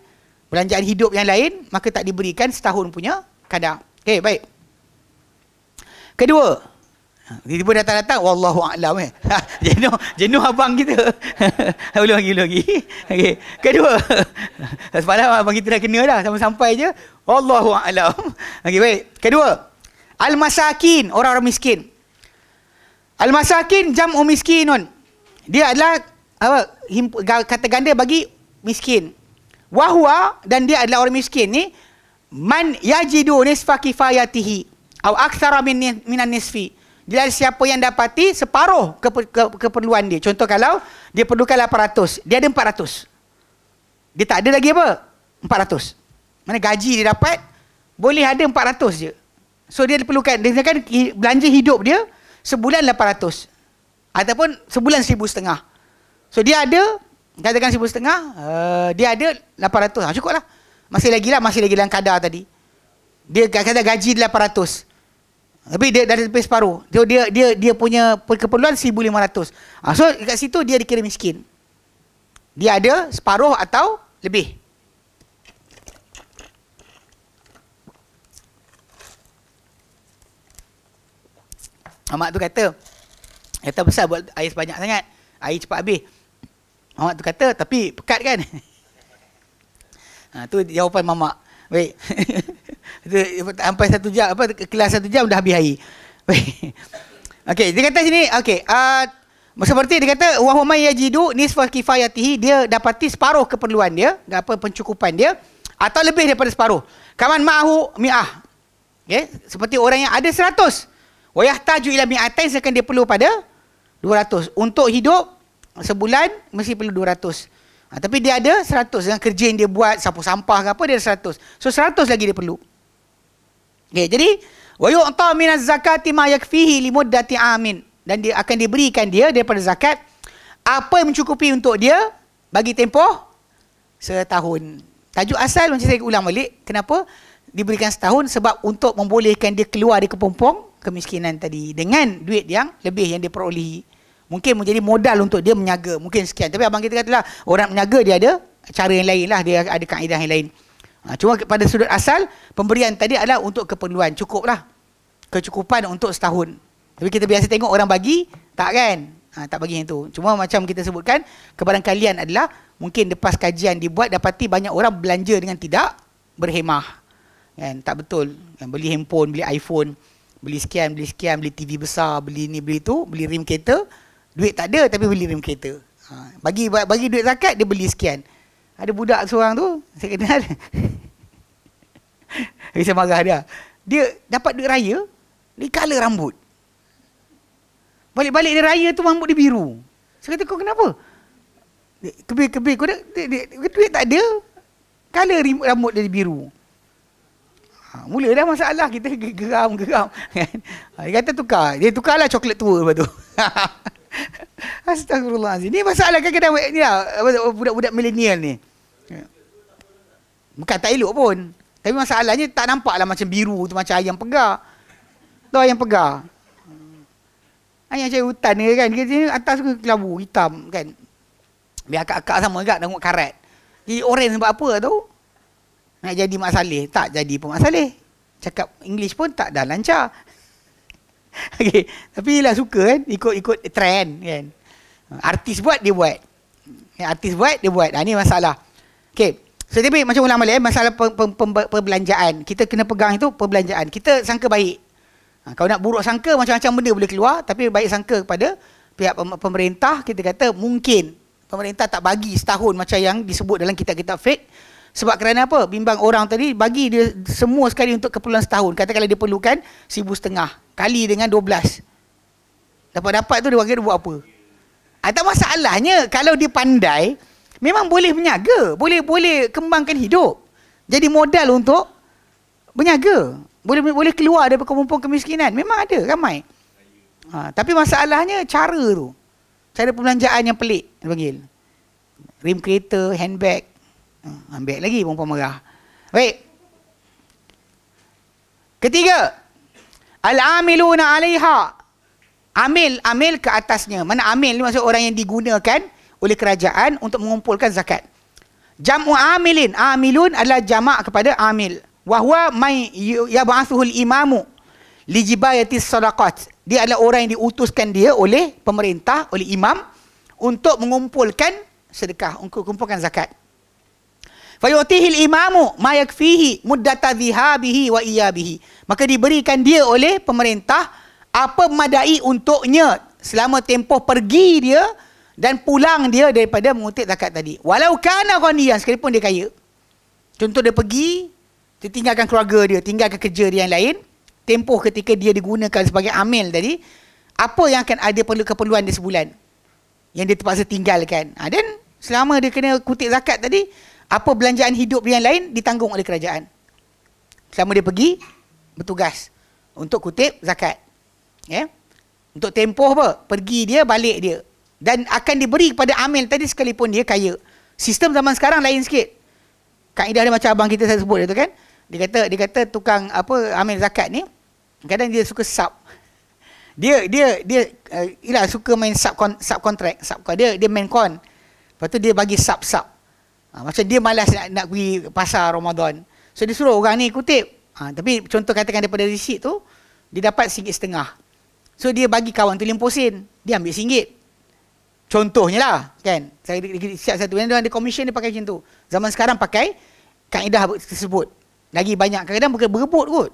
belanjaan hidup yang lain maka tak diberikan setahun punya kadar. Okey, baik. Kedua, tiba-tiba datang-datang wallahu a'lam jenuh abang kita. ulang lagi. Okey, kedua. Semalam abang kita dah kena dah sampai je wallahu a'lam. Okey, baik. Kedua, al-masakin, orang-orang miskin. Al-masakin jam'u miskinun. Dia adalah kata ganda bagi miskin. Wahwa, dan dia adalah orang miskin ni man yajidu nisfa kifayatihi au aktsara minan nisfi. Dia siapa yang dapati separuh keperluan dia. Contoh kalau dia perlukan 800, dia ada 400. Dia tak ada lagi apa? 400. Mana gaji dia dapat boleh ada 400 je. So dia perlukan, dia kan belanja hidup dia sebulan 800 ataupun sebulan 1,500. So dia ada, katakan 1,500, dia ada 800. Cukup lah. Masih lagi dalam kadar tadi. Dia kata gaji 800. Tapi dia dah lebih separuh. So dia punya keperluan 1,500. So kat situ dia dikira miskin. Dia ada separuh atau lebih. Mak tu kata besar buat air sebanyak sangat. Air cepat habis. Mak tu kata tapi pekat kan. Tu jawapan mamak. Baik. Sampai 1 jam, kelas 1 jam dah habis air. Baik. Okey, dia kata sini, okey, seperti dia kata wa huma yajidu nisfa kifayatihi, dia dapati separuh keperluan dia, pencukupan dia atau lebih daripada separuh. Kaman ma'ahu mi'ah. Okey, seperti orang yang ada 100. Wa yahtaju ila mi'atain, sekan dia perlu pada 200. Untuk hidup sebulan mesti perlu 200. Tapi dia ada 100 dengan kerja yang dia buat, sapu sampah ke apa, dia ada 100. So 100 lagi dia perlu. Okay, jadi wa yu'ta minaz zakati ma yakfihi li muddati amin, dan dia akan diberikan dia daripada zakat apa yang mencukupi untuk dia bagi tempoh setahun. Tajuk asal macam saya ulang balik, kenapa diberikan setahun? Sebab untuk membolehkan dia keluar dari kepompong kemiskinan tadi dengan duit yang lebih yang dia perolehi. Mungkin menjadi modal untuk dia menyaga, mungkin sekian. Tapi abang kita katalah orang menyaga dia ada cara yang lain lah, dia ada kaedah yang lain. Cuma pada sudut asal pemberian tadi adalah untuk keperluan, cukup lah, kecukupan untuk setahun. Tapi kita biasa tengok orang bagi, tak kan? Tak bagi yang tu. Cuma macam kita sebutkan, kebarangkalian adalah mungkin lepas kajian dibuat dapati banyak orang belanja dengan tidak berhemah, kan? Tak betul. Beli handphone, beli iPhone, beli sekian, beli TV besar, beli ni, beli tu, beli rim kereta. Duit tak ada tapi beli rim kereta. Bagi duit zakat, dia beli sekian. Ada budak seorang tu, saya kenal. Saya marah dia. Dia dapat duit raya, dia colour rambut. Balik-balik dia raya tu rambut dia biru. Saya kata, kau kenapa? Kebir, kau duit tak ada. Colour rambut dia biru. Mula dah masalah, kita geram. Kan? Dia kata tukar. Dia tukarlah coklat tua lepas tu. Astagfirullahaladzim. Ni masalah kadang-kadang ni lah, budak-budak milenial ni. Bukan tak elok pun. Tapi masalahnya tak nampak lah macam biru tu, macam ayam pegar. Tu ayam pegar. Ayam macam hutan ni kan. Dia atas tu kelabu, hitam kan. Biar akak-akak sama juga tengok karat. Jadi orange sebab apa tu? Nak jadi Mak Saleh. Tak jadi pun Mak Saleh. Cakap English pun tak dah lancar. Okay. Tapi lah suka kan. Ikut trend kan. Artis buat, dia buat. Artis buat, dia buat. Ini masalah. Okay. So tapi macam ulang balik masalah perbelanjaan. Kita kena pegang itu perbelanjaan. Kita sangka baik. Kalau nak buruk sangka, macam-macam benda boleh keluar. Tapi baik sangka kepada pihak pemerintah. Kita kata mungkin pemerintah tak bagi setahun macam yang disebut dalam kitab-kitab fiqh. Sebab kerana apa? Bimbang orang tadi bagi dia semua sekali untuk keperluan setahun. Katakanlah dia perlukan 1,500 kali dengan 12. Dapat-dapat tu dia bagi dia buat apa? Atau masalahnya kalau dia pandai, memang boleh berniaga. Boleh kembangkan hidup. Jadi modal untuk berniaga. Boleh keluar daripada kemumpung kemiskinan. Memang ada ramai. Tapi masalahnya cara tu. Cara perbelanjaan yang pelik dia panggil. Rim kereta, handbag. Ambil lagi perempuan marah. Baik. Ketiga, al-amiluna 'alaiha. Amil ke atasnya. Mana amil ni maksud orang yang digunakan oleh kerajaan untuk mengumpulkan zakat. Jam'u amilin. Amilun adalah jamak kepada amil. Wa huwa may yab'athuhul imamu li jibayatis sadaqat. Dia adalah orang yang diutuskan dia oleh pemerintah, oleh imam untuk mengumpulkan sedekah, untuk mengumpulkan zakat. Fayutihil imamu ma yakfihi muddata dhihabihi wa iyabihi. Maka diberikan dia oleh pemerintah apa memadai untuknya selama tempoh pergi dia dan pulang dia daripada mengutip zakat tadi. Walau kana ghaniyan, sekalipun dia kaya. Contoh dia pergi, dia tinggalkan keluarga dia, tinggalkan kerja dia yang lain, tempoh ketika dia digunakan sebagai amil tadi, apa yang akan ada keperluan dia sebulan yang dia terpaksa tinggalkan. Dan selama dia kena kutip zakat tadi, apa belanjaan hidup dia yang lain ditanggung oleh kerajaan. Selama dia pergi bertugas untuk kutip zakat. Ya. Untuk tempoh apa? Pergi dia, balik dia. Dan akan diberi kepada amil tadi sekalipun dia kaya. Sistem zaman sekarang lain sikit. Kaedah dia macam abang kita saya sebut itu kan. Dia kata tukang apa amil zakat ni kadang dia suka sub. Dia suka main subcontract. Dia main con. Lepas tu dia bagi sub. Macam dia malas nak pergi pasar Ramadan. So dia suruh orang ni kutip. Tapi contoh katakan daripada receipt tu, dia dapat RM1.50. So dia bagi kawan tu 50 sen. Dia ambil RM1. Contohnya lah. Kan? Saya siap satu. Dia ada commission dia pakai macam tu. Zaman sekarang pakai kaedah tersebut. Lagi banyak. Kadang-kadang berebut kot.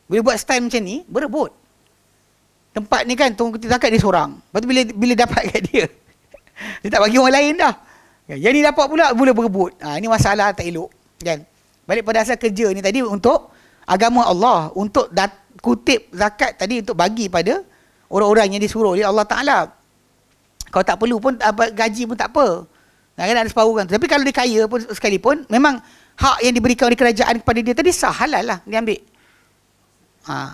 Boleh buat style macam ni, berebut. Tempat ni kan, tunggu kutip zakat dia seorang. Lepas tu bila dapat kat dia, dia tak bagi orang lain dah. Yang ni dapat pula boleh berebut. Ini masalah tak elok. Kan? Balik pada asal kerja ni tadi untuk agama Allah. Untuk kutip zakat tadi untuk bagi pada orang-orang yang disuruh oleh Allah Ta'ala. Kalau tak perlu pun gaji pun tak apa. Kan ada separuh kan. Tapi kalau dia kaya pun sekalipun, memang hak yang diberikan oleh kerajaan kepada dia tadi sah, halal lah dia ambil.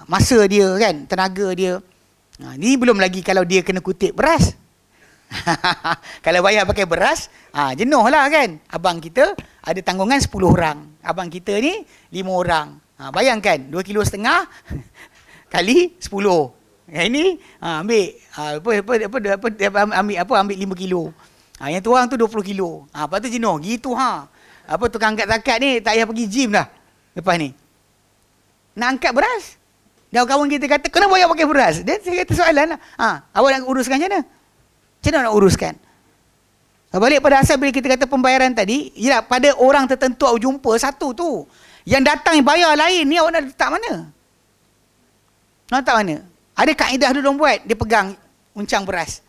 Masa dia kan, tenaga dia. Ni belum lagi kalau dia kena kutip beras. Kalau bayar pakai beras, jenuh lah kan. Abang kita ada tanggungan 10 orang. Abang kita ni 5 orang. Bayangkan 2,5 kilo kali 10. Yang ini ambil 5 kilo. Yang tu orang tu 20 kilo. Lepas tu jenuh. Gitu tukang angkat zakat ni tak payah pergi gym dah. Lepas ni nak angkat beras. Dan kawan kita kata, kenapa awak pakai beras? Dia saya kata soalan lah. Awak nak uruskan macam mana? Macam mana nak uruskan? Balik pada asal bila kita kata pembayaran tadi, ialah pada orang tertentu awak jumpa satu tu. Yang datang yang bayar lain ni awak nak letak mana? Nak letak mana? Ada kaedah dia orang buat, dia pegang uncang beras.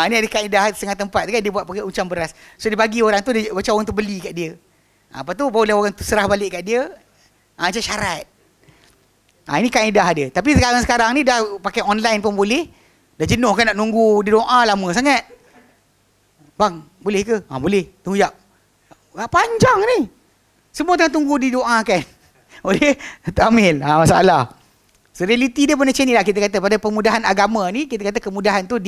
Ni ada kaedah setengah tempat kan, dia buat pakai uncang beras. So dia bagi orang tu, dia, macam orang tu beli kat dia. Lepas tu boleh orang tu serah balik kat dia. Macam syarat. Ini kaedah dia. Tapi sekarang ni dah pakai online pun boleh. Dah jenuh kan nak nunggu dia doa lama sangat. Bang, boleh ke? Boleh. Tunggu jap. Panjang ni. Semua tengah tunggu didoakan oleh Amil. Masalah. So realiti dia benda macam ni lah kita kata. Pada pemudahan agama ni, kita kata kemudahan tu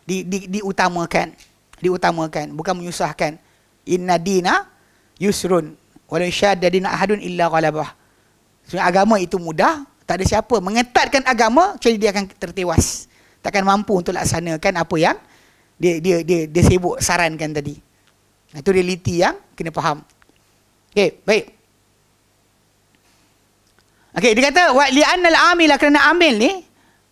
diutamakan. Diutamakan, bukan menyusahkan. Inna dina yusrun walau syadda dina ahadun illa ghalabah. Sebenarnya agama itu mudah, tak ada siapa mengetatkan agama kecuali dia akan tertewas. Takkan mampu untuk laksanakan apa yang dia sibuk sarankan tadi. Itu realiti yang kena faham. Okey, baik. Okey, dia kata wa li annal amila, kerana amil ni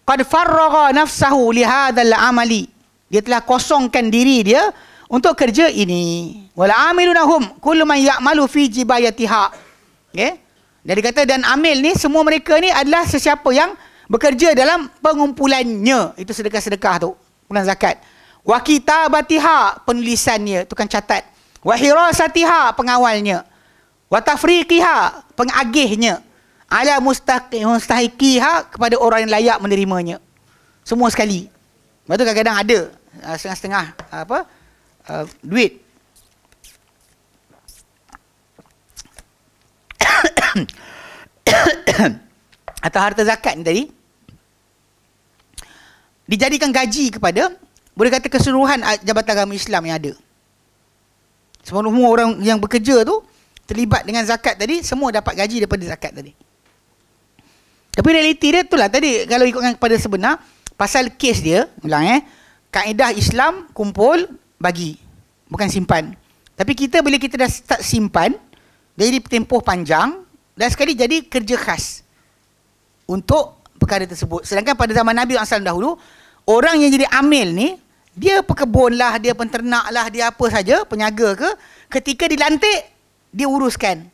qad farraga nafsahu li hadzal amali. Dia telah kosongkan diri dia untuk kerja ini. Wal amilunahum kullu man ya'malu fi jibayatiha. Okey. Dan dia kata dan amil ni semua mereka ni adalah sesiapa yang bekerja dalam pengumpulannya. Itu sedekah-sedekah tu, bulan zakat. Wa kitabatiha, penulisannya, tukang catat. Wa hirasatiha, pengawalnya. Wa tafriqiha, pengagihnya. Ala mustahiqiha, kepada orang yang layak menerimanya. Semua sekali. Lepas tu kadang-kadang ada setengah-setengah duit. Atau harta zakat ni tadi dijadikan gaji kepada, boleh kata keseluruhan Jabatan Agama Islam yang ada. Semua orang yang bekerja tu terlibat dengan zakat tadi, semua dapat gaji daripada zakat tadi. Tapi realiti dia itulah tadi, kalau ikutkan kepada sebenar, pasal kes dia, ulang kaedah Islam kumpul, bagi, bukan simpan. Tapi kita bila kita dah start simpan, dia jadi tempoh panjang dan sekali jadi kerja khas untuk perkara tersebut. Sedangkan pada zaman Nabi SAW dahulu, orang yang jadi amil ni, dia pekebun lah, dia penternak lah, dia apa saja, penyaga ke, ketika dilantik, dia uruskan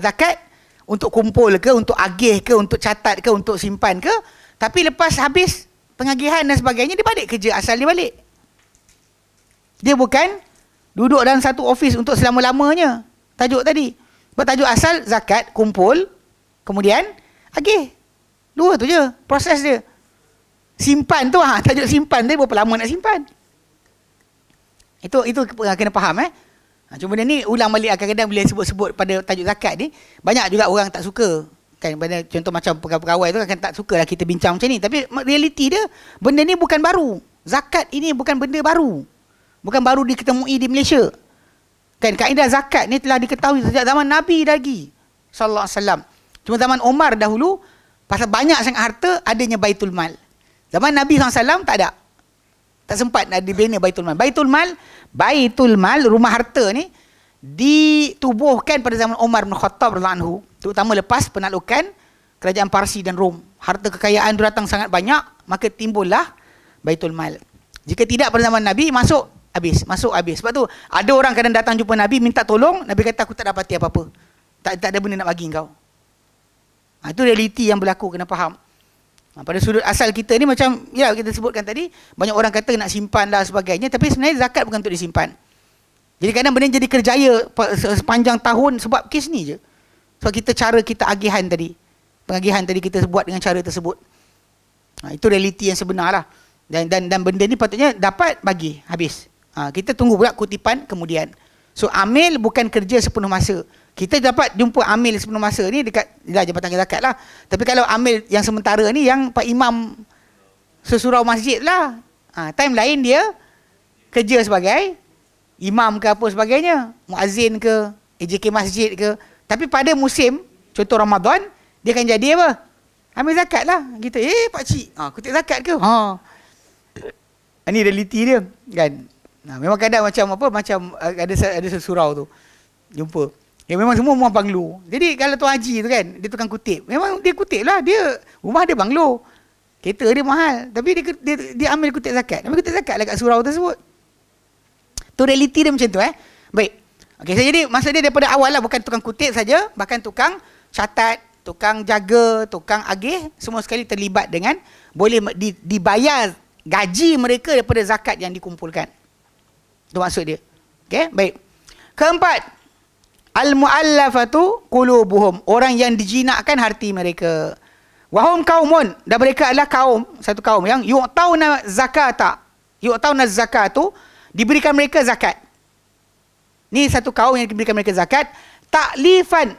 zakat untuk kumpul ke, untuk agih ke, untuk catat ke, untuk simpan ke. Tapi lepas habis pengagihan dan sebagainya, dia balik kerja asal dia balik. Dia bukan duduk dalam satu office untuk selama-lamanya. Tajuk tadi. Sebab tajuk asal zakat, kumpul, kemudian agih. Dua tu je proses dia. Simpan tu, tajuk simpan tu berapa lama nak simpan. Itu kena faham cuma benda ni ulang balik, kadang-kadang bila sebut-sebut pada tajuk zakat ni, banyak juga orang tak suka. Kan benda contoh macam pegawai tu kan tak suka lah kita bincang macam ni. Tapi realiti dia, benda ni bukan baru. Zakat ini bukan benda baru. Bukan baru diketemui di Malaysia. Kan kaedah zakat ni telah diketahui sejak zaman Nabi lagi sallallahu alaihi wasallam. Cuma zaman Umar dahulu, pasal banyak sangat harta, adanya Baitul Mal. Zaman Nabi SAW tak ada. Tak sempat nak dibina Baitul Mal. Baitul Mal, rumah harta ni ditubuhkan pada zaman Umar bin Khattab radhiyallahu anhu, terutama lepas penaklukan kerajaan Parsi dan Rom. Harta kekayaan itu datang sangat banyak, maka timbullah Baitul Mal. Jika tidak pada zaman Nabi, masuk habis. Sebab tu ada orang kadang datang jumpa Nabi minta tolong, Nabi kata aku tak dapati apa-apa. Tak ada benda nak bagi kau. Itu realiti yang berlaku, kena faham. Pada sudut asal kita ni macam ya kita sebutkan tadi, banyak orang kata nak simpan lah sebagainya, tapi sebenarnya zakat bukan untuk disimpan. Jadi kadang benda jadi kerjaya sepanjang tahun sebab kes ni je. Sebab kita agihan tadi. Pengagihan tadi kita buat dengan cara tersebut. Itu realiti yang sebenar lah. Dan benda ni patutnya dapat bagi habis. Kita tunggu pula kutipan kemudian. So amil bukan kerja sepenuh masa. Kita dapat jumpa amil sepenuh masa ni dekat Jabatan Zakat lah. Tapi kalau amil yang sementara ni, yang Pak Imam sesurau masjid lah. Time lain dia kerja sebagai imam ke apa sebagainya. Muazzin ke, AJK masjid ke. Tapi pada musim, contoh Ramadan, dia akan jadi apa? Ambil zakat lah. Kita, pakcik, kutip zakat ke? Ini realiti dia. Kan? Memang kadang macam ada sesurau tu. Jumpa. Ya memang semua rumah banglo. Jadi kalau Tuan Haji tu kan, dia tukang kutip. Memang dia kutip lah. Rumah dia banglo. Kereta dia mahal. Tapi dia ambil kutip zakat. Ambil kutip zakat lah kat surau tersebut. Tu realiti dia macam tu Baik. Okay, so jadi maksud dia daripada awal lah, bukan tukang kutip saja, bahkan tukang catat, tukang jaga, tukang agih, semua sekali terlibat dengan boleh dibayar gaji mereka daripada zakat yang dikumpulkan. Itu maksud dia. Okay, baik. Keempat, al-mu'allafatu qulubuhum, orang yang dijinakkan hati mereka. Wahum kaumun, dan mereka adalah satu kaum yang yu'tauna zakatu, diberikan mereka zakat. Ni satu kaum yang diberikan mereka zakat, ta'lifan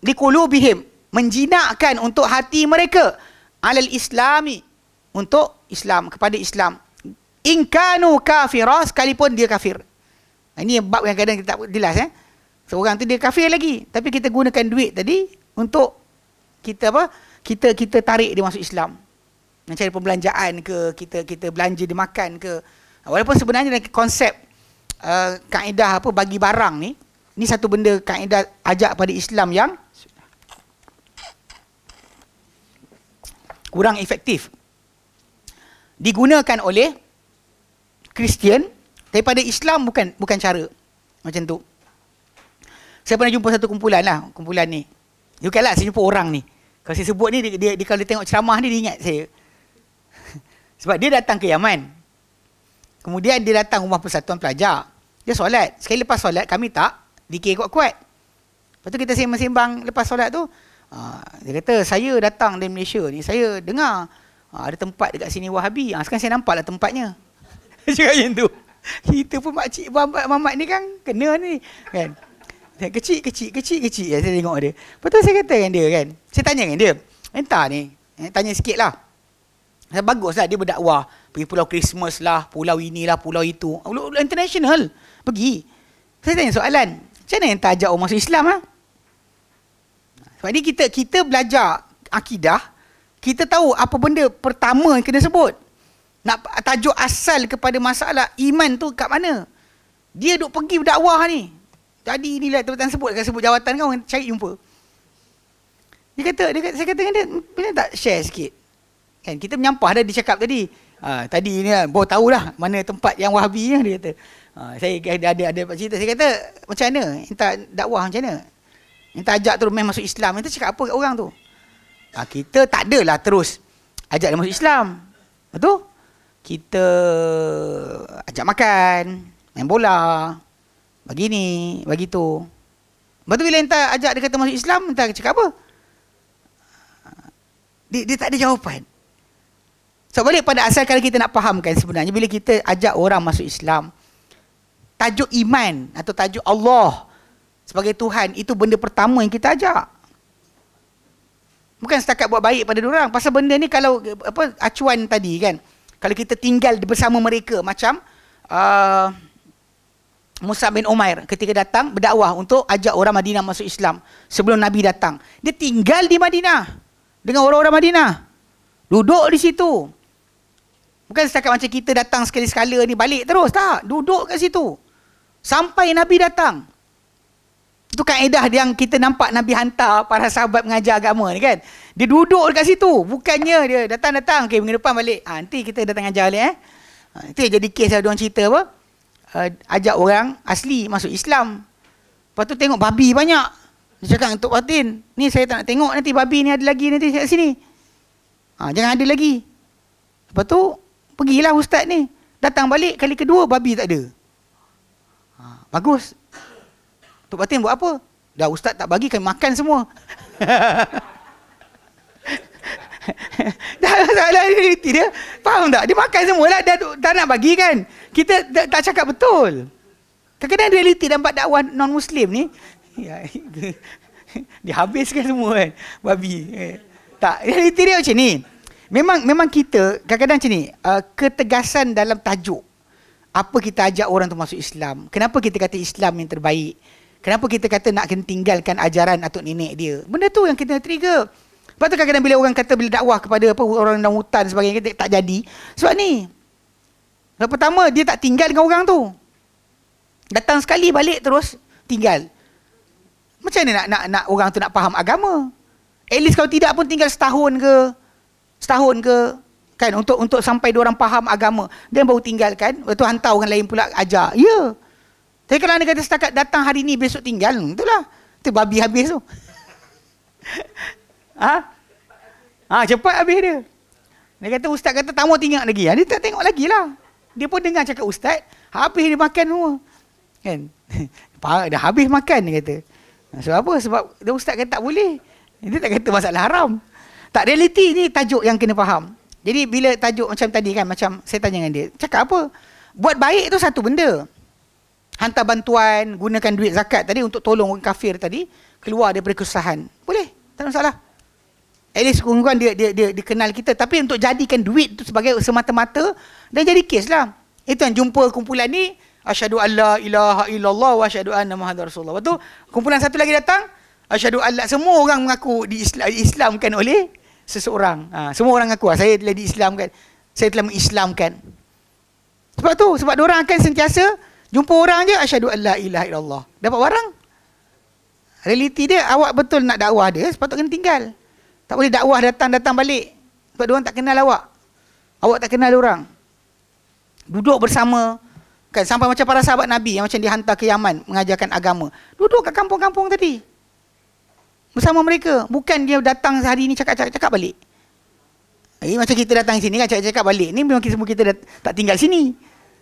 liqulubihim, menjinakkan untuk hati mereka, alal islami, untuk Islam, kepada Islam, in kanu kafira, sekalipun dia kafir. Ini bab yang kadang kita tak jelas seorang tu dia kafir lagi, tapi kita gunakan duit tadi untuk kita kita tarik dia masuk Islam. Macam pembelanjaan ke, kita belanja dia makan ke. Walaupun sebenarnya dalam konsep kaedah bagi barang ni satu benda kaedah ajak pada Islam yang kurang efektif. Digunakan oleh Kristian, daripada Islam bukan cara macam tu. Saya pernah jumpa satu kumpulan ni. Bukanlah saya jumpa orang ni. Kalau saya sebut ni, dia kalau dia tengok ceramah ni, dia ingat saya. Sebab dia datang ke Yaman. Kemudian dia datang rumah persatuan pelajar. Dia solat. Sekali lepas solat, kami tak dikir kuat-kuat. Lepas tu kita sembang-sembang lepas solat tu. Dia kata, saya datang dari Malaysia ni, saya dengar ada tempat dekat sini Wahabi. Sekarang saya nampak lah tempatnya. Cakap macam tu. Kita pun makcik mamat ni kan kena ni. Kan? Kecil. Saya tengok dia. Lepas tu saya kata dengan dia kan. Saya tanya dengan dia. Entah ni. Tanya sikit lah. Baguslah dia berdakwah. Pergi pulau Christmas lah, pulau inilah, pulau itu. Pulau international. Pergi. Saya tanya soalan. Macam mana entah ajak orang masuk Islam lah? Sebab ni kita belajar akidah. Kita tahu apa benda pertama yang kena sebut. Nak tajuk asal kepada masalah iman tu kat mana? Dia duk pergi berdakwah ni. Tadi inilah tuan-tuan sebut jawatan kau, cari jumpa. Saya kata dengan dia, bila tak share sikit? Kan kita menyampah dah dia cakap tadi. Tadi ni baru tahulah mana tempat yang Wahabi ni, dia kata. Saya ada cerita, saya kata macam mana? Entah dakwah macam mana? Entah ajak terus main masuk Islam. Entah cakap apa kat orang tu? Kita tak adalah terus ajak dia masuk Islam. Betul? Kita ajak makan, main bola, bagi ni, bagi tu. Lepas tu bila entah ajak dia kata masuk Islam, entah cakap apa? Dia tak ada jawapan. So balik pada asal, kalau kita nak fahamkan sebenarnya, bila kita ajak orang masuk Islam, tajuk iman atau tajuk Allah sebagai Tuhan, itu benda pertama yang kita ajak. Bukan setakat buat baik pada diorang. Pasal benda ni kalau acuan tadi kan, kalau kita tinggal bersama mereka, macam Mus'ab bin Umair ketika datang berdakwah untuk ajak orang Madinah masuk Islam sebelum Nabi datang. Dia tinggal di Madinah dengan orang-orang Madinah. Duduk di situ. Bukan setakat macam kita datang sekali-sekala ni balik terus. Tak. Duduk kat situ. Sampai Nabi datang. Itu kaedah yang kita nampak Nabi hantar para sahabat mengajar agama ni kan. Dia duduk dekat situ. Bukannya dia datang-datang. Okay, minggu depan balik. Nanti kita datang ajar balik. Itu yang jadi kes ada orang cerita apa. Ajak orang asli masuk Islam. Lepas tu tengok babi banyak. Dia cakap untuk Fatin, ni saya tak nak tengok nanti babi ni ada lagi nanti kat sini. Jangan ada lagi. Lepas tu pergilah ustaz ni. Datang balik kali kedua babi tak ada. Bagus. Tok Batin buat apa? Dah ustaz tak bagi, kami makan semua. Dah salah realiti dia. Faham tak? Dia makan semua lah. Dah tak nak bagi kan. Kita tak cakap betul. Kadang-kadang realiti dalam dakwah non-Muslim ni, dia habiskan semua kan. Babi. Tak. Realiti dia macam ni. Memang kita kadang-kadang macam ni. Ketegasan dalam tajuk. Apa kita ajak orang tu masuk Islam. Kenapa kita kata Islam yang terbaik. Kenapa kita kata nak kena tinggalkan ajaran atuk nenek dia. Benda tu yang kita trigger. Lepas tu kadang-kadang bila orang kata bila dakwah kepada orang dalam hutan sebagainya, kita tak jadi. Sebab ni. Yang pertama, dia tak tinggal dengan orang tu. Datang sekali balik terus tinggal. Macam mana nak orang tu nak faham agama? At least kalau tidak pun tinggal setahun ke kan untuk sampai dia orang faham agama. Dia baru tinggalkan, lepas tu hantar orang lain pula ajar. Ya. Tapi kalau anda kata setakat datang hari ni besok tinggal, itulah. Itu babi habis tu. Cepat habis dia. Dia kata ustaz kata tak mau tengok lagi. Dia tak tengok lagi lah. Dia pun dengar cakap ustaz, habis dia makan semua. Kan? Dah habis makan dia kata. Sebab apa? Sebab dia ustaz kata tak boleh. Dia tak kata masalah haram. Tak, realiti ni tajuk yang kena faham. Jadi bila tajuk macam tadi kan, macam saya tanya dengan dia, cakap apa? Buat baik tu satu benda. hantar bantuan, gunakan duit zakat tadi untuk tolong orang kafir tadi keluar daripada kesusahan. Boleh, tak ada masalah. At least kurang dia kenal kita. Tapi untuk jadikan duit tu sebagai semata-mata, dan jadi kes lah. Itu yang jumpa kumpulan ni, asyhadu alla ilaha illallah wa asyhadu anna muhammadar rasulullah. Lepas tu kumpulan satu lagi datang, asyhadu alla, semua orang mengaku diislamkan oleh seseorang. Semua orang mengaku saya telah diislamkan, saya telah mengislamkan. Sebab tu, sebab diorang akan sentiasa jumpa orang je, asyhadu alla ilaha illallah. Dapat barang. Realiti dia, awak betul nak dakwah dia, sepatutnya kena tinggal. Tak boleh dakwah datang balik. Sebab diorang tak kenal awak. Awak tak kenal diorang. Duduk bersama, kan, sampai macam para sahabat Nabi yang macam dihantar ke Yaman mengajarkan agama. Duduk kat kampung-kampung tadi. Bersama mereka. Bukan dia datang hari ni cakap balik. Macam kita datang sini kan cakap balik. Ni memang semua kita tak tinggal sini.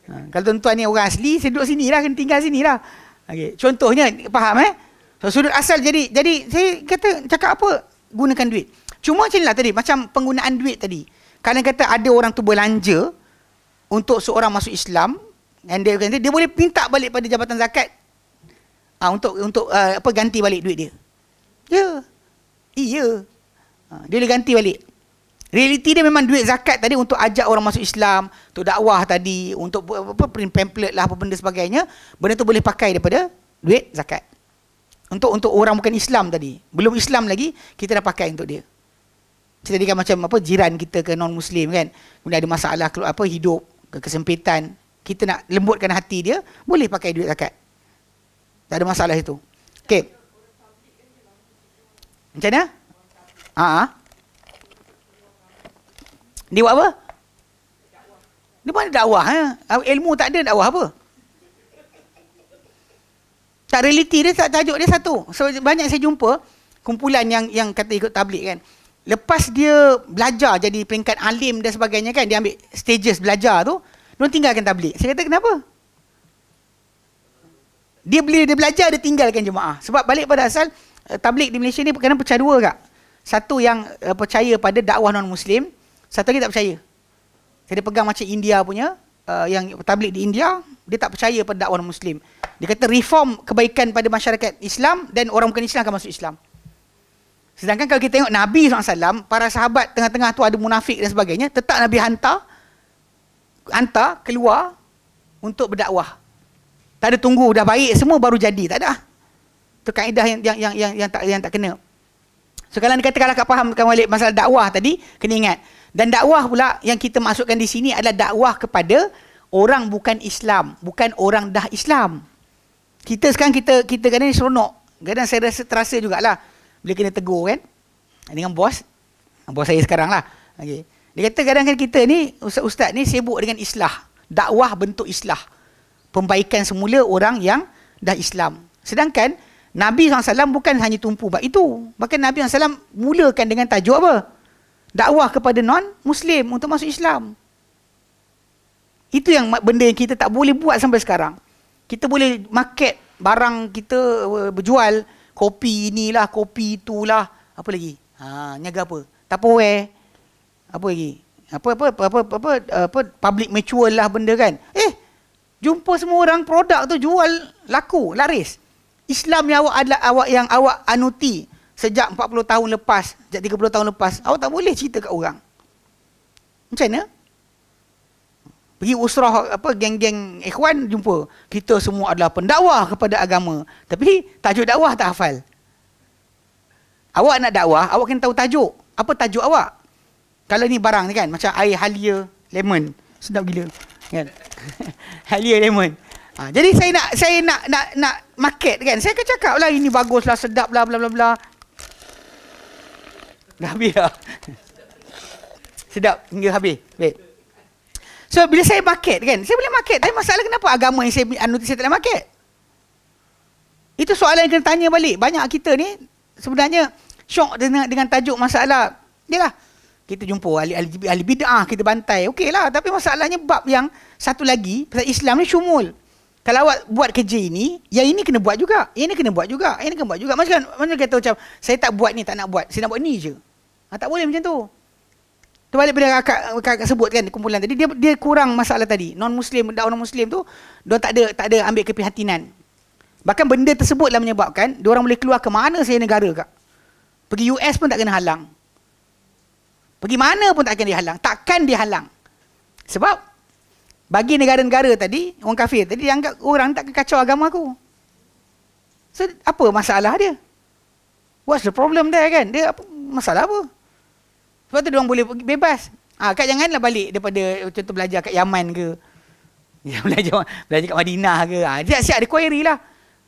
Kalau tuan-tuan ni orang asli, saya duduk sini lah, kena tinggal sini lah. Okay. Contohnya, faham So, sudut asal jadi saya kata cakap apa? Gunakan duit. Cuma macam ni lah tadi, macam penggunaan duit tadi. Kadang kata ada orang tu belanja untuk seorang masuk Islam, dan dia boleh minta balik pada jabatan zakat untuk ganti balik duit dia. Iya. Dia boleh ganti balik. Realiti dia memang duit zakat tadi untuk ajak orang masuk Islam, untuk dakwah tadi, untuk print pamphlet lah, apa benda sebagainya. Benda tu boleh pakai daripada duit zakat. Untuk orang bukan Islam tadi, belum Islam lagi, kita dah pakai untuk dia. Kita tadi kan macam jiran kita ke non-Muslim kan, kemudian ada masalah hidup, kesempitan, kita nak lembutkan hati dia, boleh pakai duit zakat. Tak ada masalah itu. Okey. Macam mana? Dia buat apa? Dia mana dakwah? Ilmu tak ada, dakwah apa? Tak, realiti dia, tajuk dia satu. So, banyak saya jumpa kumpulan yang kata ikut tabligh kan. Lepas dia belajar jadi peringkat alim dan sebagainya kan, dia ambil stages belajar tu, dia tinggalkan tabligh. Saya kata kenapa? Dia belajar, dia tinggalkan jemaah. Sebab balik pada asal, tabligh di Malaysia ni kadang pecah dua kak. Satu yang percaya pada dakwah non-Muslim, satu lagi tak percaya. Saya pegang macam India punya, yang tabligh di India, dia tak percaya pada dakwah non-Muslim. Dia kata reform kebaikan pada masyarakat Islam dan orang bukan Islam akan masuk Islam. Sedangkan kalau kita tengok Nabi SAW, para sahabat tengah-tengah tu ada munafik dan sebagainya, tetap Nabi hantar keluar untuk berdakwah. Tak ada tunggu dah baik semua baru jadi, tak ada. Itu kaedah yang tak kena. So kalau dikata kalau tak fahamkan balik masalah dakwah tadi, kena ingat. Dan dakwah pula yang kita masukkan di sini adalah dakwah kepada orang bukan Islam, bukan orang dah Islam. Kita sekarang kita kadang seronok. Kadang saya terasa jugalah bila kena tegur kan dengan bos saya sekarang lah. Okay. Dia kata kadang-kadang kita ni ustaz ni sibuk dengan islah, dakwah bentuk islah, pembaikan semula orang yang dah Islam. Sedangkan Nabi SAW bukan hanya tumpu bab itu. Bahkan Nabi SAW mulakan dengan tajuk apa? Dakwah kepada non-Muslim untuk masuk Islam. Itu yang benda yang kita tak boleh buat sampai sekarang. Kita boleh market barang kita, berjual kopi inilah, kopi itulah, apa lagi? Niaga apa? Tupperware. Apa lagi? Apa public mutual lah benda kan. Jumpa semua orang produk tu jual laku, laris. Islam yang awak anuti sejak 40 tahun lepas, sejak 30 tahun lepas, awak tak boleh cerita kat orang. Macam mana? Pergi usrah geng-geng ikhwan, jumpa kita semua adalah pendakwah kepada agama, tapi tajuk dakwah tak hafal. Awak nak dakwah, awak kena tahu tajuk. Apa tajuk awak? Kalau ni barang ni kan, macam air Halia lemon, sedap gila kan. Halia lemon. Jadi saya nak market kan. Saya akan cakap lah ini baguslah, sedap lah, bla bla bla. Dah habis lah. Sedap hingga habis. Baik. So bila saya market kan, saya boleh market. Tapi masalah kenapa agama yang saya anuti saya tak boleh market? Itu soalan yang kena tanya balik. Banyak kita ni sebenarnya syok dengan tajuk masalah. Yalah, kita jumpa ahli bid'ah, kita bantai. Okey lah, tapi masalahnya bab yang satu lagi, pasal Islam ni syumul. Kalau awak buat kerja ini, yang ini kena buat juga. Yang ini kena buat juga. Yang ini kena buat juga. Macam kata macam, saya tak buat ni, tak nak buat. Saya nak buat ni je. Tak boleh macam tu. Terbalik pada akak sebut kan kumpulan tadi, dia kurang masalah tadi. Non-Muslim, dakwah non-Muslim tu dia tak ada ambil keprihatinan. Bahkan benda tersebutlah menyebabkan dia orang boleh keluar ke mana saja negara, Kak. Pergi US pun tak kena halang. Pergi mana pun tak kena dihalang. Takkan dihalang. Sebab bagi negara-negara tadi, orang kafir tadi, dia anggap orang tak kacau agama aku. So, apa masalah dia? What's the problem there kan? Dia masalah apa? Sebab tu dia orang boleh bebas. Kak janganlah balik daripada contoh belajar kat Yaman ke. Ya, belajar kat Madinah ke. Siap-siap ada query lah.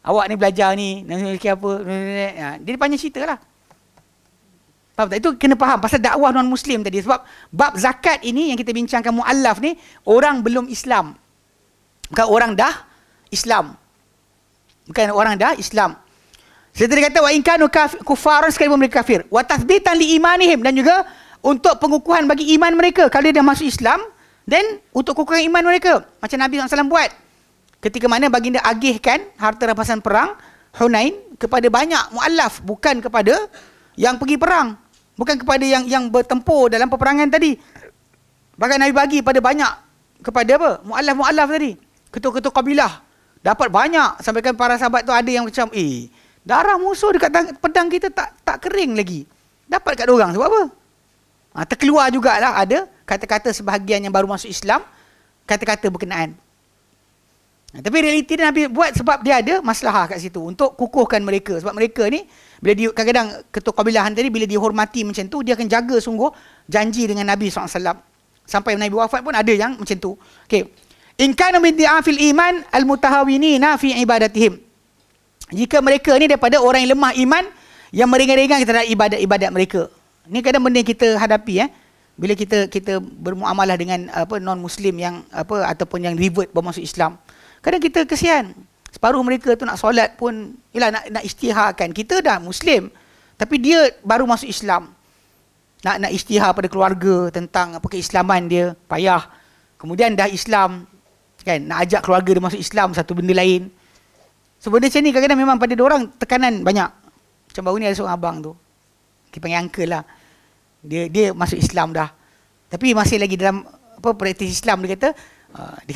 Awak ni belajar ni, apa. Dia panjang cerita lah. Faham tak? Itu kena faham pasal dakwah non-Muslim tadi. Sebab bab zakat ini yang kita bincangkan mu'allaf ni, orang belum Islam. Bukan orang dah Islam. Bukan orang dah Islam. Serta dia kata, wa in kanu kufaran, sekalipun mereka kafir. Wa tathbitan li imanihim, dan juga untuk pengukuhan bagi iman mereka. Kalau dia dah masuk Islam, then untuk kukuhan iman mereka. Macam Nabi SAW buat. Ketika mana baginda agihkan harta rampasan perang Hunain kepada banyak mu'allaf. Bukan kepada yang pergi perang. Bukan kepada yang bertempur dalam peperangan tadi. Bahkan Nabi bagi pada banyak, kepada apa? Mu'allaf tadi. Ketua-ketua kabilah. Dapat banyak. Sampaikan para sahabat tu ada yang macam, darah musuh dekat pedang kita tak kering lagi. Dapat kat diorang. Sebab apa? Terkeluar jugalah ada kata-kata sebahagian yang baru masuk Islam. Kata-kata berkenaan. Tapi realiti dia Nabi buat sebab dia ada masalah kat situ. Untuk kukuhkan mereka. Sebab mereka ni, bila kadang-kadang ketua kabilahan tadi, bila dihormati macam tu, dia akan jaga sungguh janji dengan Nabi SAW. Sampai Nabi wafat pun ada yang macam tu. Okay. In kanu min di'afil iman al-mutahawinina fi ibadatihim. Jika mereka ni daripada orang yang lemah iman, yang meringan-ringan terhadap ibadat-ibadat mereka. Ni kadang benda yang kita hadapi bila kita bermuamalah dengan non-Muslim yang ataupun yang revert baru masuk Islam. Kadang kita kesian. Separuh mereka tu nak solat pun, nak isytiharkan. Kita dah Muslim, tapi dia baru masuk Islam. Nak isytihar pada keluarga tentang keislaman dia, payah. Kemudian dah Islam, kan, nak ajak keluarga dia masuk Islam, satu benda lain. So benda macam ni kadang-kadang memang pada diorang tekanan banyak. Macam baru ni ada seorang abang tu, kita panggil uncle lah. Dia masuk Islam dah, tapi masih lagi dalam praktis Islam. Dia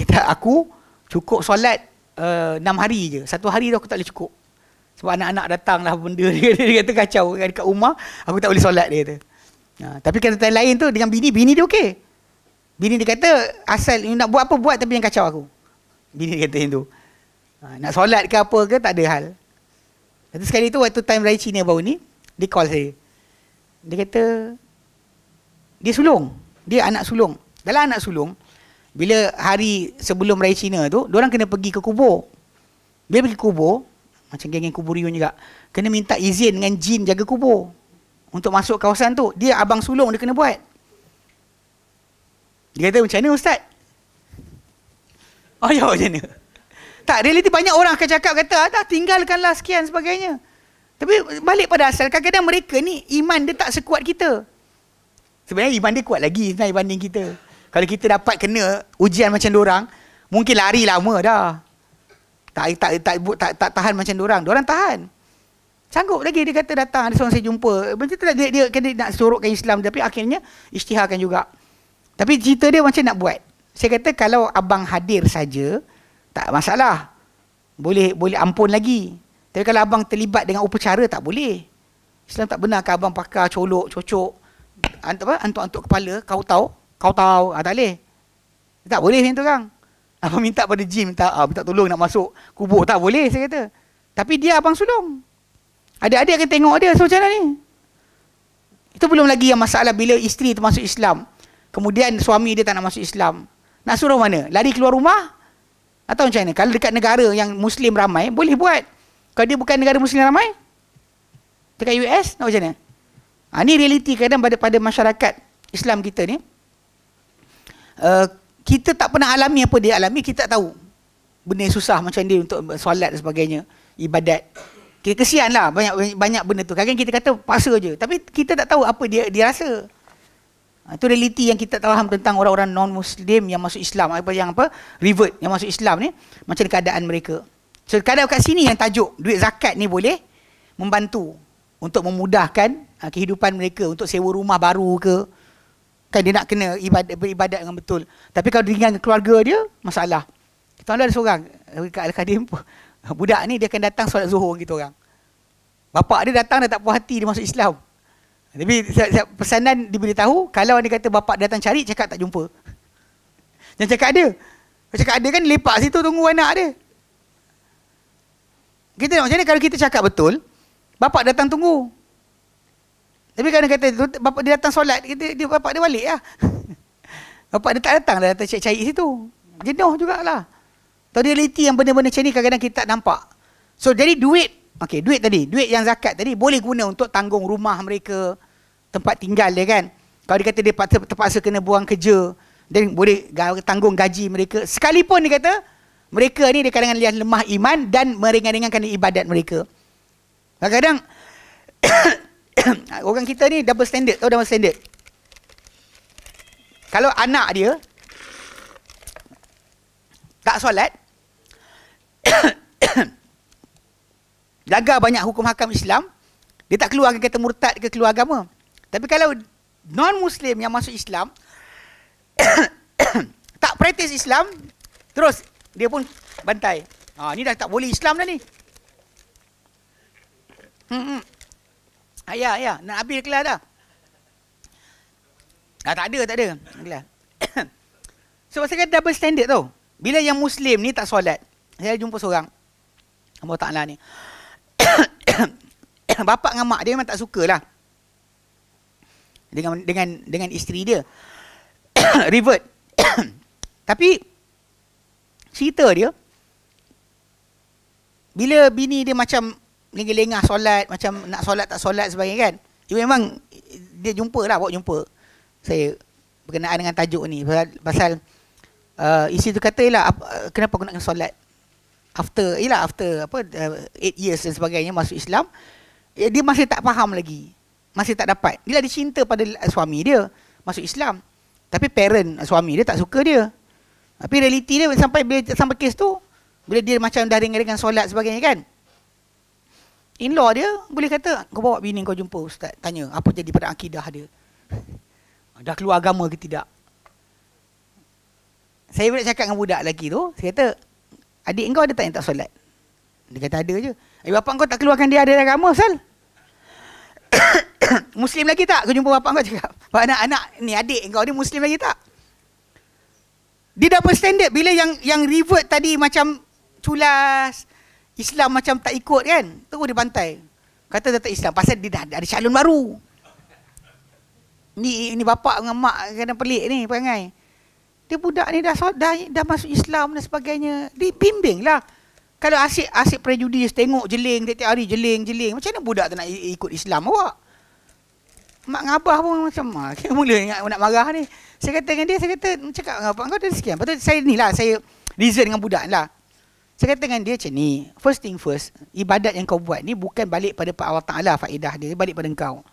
kata aku cukup solat 6 hari je. 1 hari tu aku tak boleh cukup. Sebab anak-anak datang lah benda. Dia kata kacau dekat rumah, aku tak boleh solat, dia kata. Tapi kata lain tu dengan bini dia okey. Bini dia kata asal nak buat apa buat, tapi yang kacau aku. Bini dia kata yang tu. Nak solat ke apa ke tak ada hal. Lepas sekali tu waktu time raya Cina baru ni, dia call saya. Dia kata dia sulung. Dia anak sulung. Dalam anak sulung, bila hari sebelum raya Cina tu, diorang kena pergi ke kubur. Bila pergi kubur, macam geng-geng kubur Riun juga, kena minta izin dengan jin jaga kubur untuk masuk kawasan tu. Dia abang sulung, dia kena buat. Dia kata, macam mana Ustaz? Ya macam mana? Tak, realiti banyak orang akan cakap, kata, dah tinggalkanlah sekian sebagainya. Tapi balik pada asal, kadang-kadang mereka ni iman dia tak sekuat kita. Sebenarnya iman dia kuat lagi sebenarnya banding kita. Kalau kita dapat kena ujian macam diorang, mungkin lari lama dah. Tak tahan macam diorang. Diorang tahan. Sanggup lagi dia kata datang, ada seorang saya jumpa. Macam tu dia kena nak sorokkan Islam, tapi akhirnya isytiharkan juga. Tapi cerita dia macam nak buat. Saya kata kalau abang hadir saja, tak masalah. Boleh ampun lagi. Tapi kalau abang terlibat dengan upacara, tak boleh. Islam tak benarkan abang pakar colok, cocok, antuk-antuk kepala, kau tahu, tak boleh. Tak boleh macam tu kan. Abang minta pada jin, minta tolong nak masuk kubur, tak boleh saya kata. Tapi dia abang sulung. Adik-adik akan tengok dia, so macam mana ni? Itu belum lagi yang masalah bila isteri tu masuk Islam. Kemudian suami dia tak nak masuk Islam. Nak suruh mana? Lari keluar rumah? Atau macam mana? Kalau dekat negara yang Muslim ramai, boleh buat. Kalau dia bukan negara Muslim ramai, dekat US, nak macam mana? Ni realiti kadang pada masyarakat Islam kita ni. Kita tak pernah alami apa dia alami, kita tak tahu. Benda yang susah macam dia untuk solat dan sebagainya, ibadat. Kita kesian lah banyak benda tu. Kadang kita kata puasa je, tapi kita tak tahu apa dia rasa. Itu realiti yang kita faham tentang orang-orang non-Muslim yang masuk Islam, revert yang masuk Islam ni, macam keadaan mereka. So kadang kat sini yang tajuk duit zakat ni boleh membantu untuk memudahkan kehidupan mereka, untuk sewa rumah baru ke, Kan dia nak kena beribadat dengan betul. Tapi kalau dengan keluarga dia, masalah. Kita ada seorang kat Al-Qadim, budak ni dia akan datang solat Zuhur kita orang. Bapak dia datang dah tak puas hati dia masuk Islam. Tapi pesanan diberitahu, kalau dia kata bapak dia datang cari, cakap tak jumpa. Jangan cakap ada. Kalau cakap ada kan lepak situ tunggu anak dia. Kita nak macam mana kalau kita cakap betul, bapak datang tunggu. Tapi kalau dia kata bapak dia datang solat, dia bapak dia balik lah. Bapak dia tak datang, dah datang cari situ. Jenuh jugalah. Tahu realiti yang benda-benda macam ni kadang-kadang kita tak nampak. So jadi duit, okey, duit tadi, duit yang zakat tadi boleh guna untuk tanggung rumah mereka, tempat tinggal dia kan. Kalau dia kata dia terpaksa kena buang kerja, dan boleh tanggung gaji mereka. Sekalipun dia kata mereka ni dia kadang-kadang lemah iman dan meringan-ringankan ibadat mereka. Kadang-kadang orang kita ni double standard. Tahu double standard? Kalau anak dia tak solat, jaga banyak hukum hakam Islam, dia tak keluar kata murtad ke keluar agama. Tapi kalau non-Muslim yang masuk Islam tak praktis Islam, terus dia pun bantai. Ni dah tak boleh Islam dah ni. Ya, nak habis kelas dah. Tak ada. Kelas. So, saya kata double standard tau. Bila yang Muslim ni tak solat, saya jumpa seorang Allah Ta'ala ni. Bapak dengan mak dia memang tak sukalah dengan isteri dia. Revert. Tapi cerita dia, bila bini dia macam lengah-lengah solat, macam nak solat tak solat sebagainya kan, dia memang dia bawa jumpa saya berkenaan dengan tajuk ni pasal isi tu kata ialah kenapa aku nak kena solat after 8 years dan sebagainya masuk Islam. Dia masih tak faham lagi, masih tak dapat. Dia cinta pada suami dia masuk Islam, tapi parent suami dia tak suka dia. Tapi realiti dia sampai kes tu, bila dia macam dah ringan-ringan solat sebagainya kan, in-law dia boleh kata, kau bawa bini kau jumpa ustaz, tanya apa jadi pada akidah dia, dah keluar agama ke tidak. Saya boleh cakap dengan budak lelaki tu, saya kata, adik kau ada tak yang tak solat? Dia kata ada je. Bapak kau tak keluarkan dia dari agama, Sal? Muslim lagi tak? Kau jumpa bapak kau cakap, anak-anak ni adik kau ni Muslim lagi tak? Dia double standard. Bila yang revert tadi macam culas, Islam macam tak ikut kan, terus dia bantai. Kata dia tak Islam, pasal dia dah ada calon baru. Ni bapak dengan mak kena pelik ni perangai. Dia budak ni dah masuk Islam dan sebagainya. Dia bimbing lah. Kalau asyik prejudis, tengok jeling, tiap-tiap hari jeling. Macam mana budak tu nak ikut Islam awak? Mak dengan abah pun macam, mula nak marah ni. Saya kata dengan dia, cakap dengan abang kau dari sekian. Lepas tu saya reason dengan budak lah. Saya kata dengan dia macam ni, first thing first, ibadat yang kau buat ni bukan balik pada Allah Ta'ala faedah dia, balik pada engkau.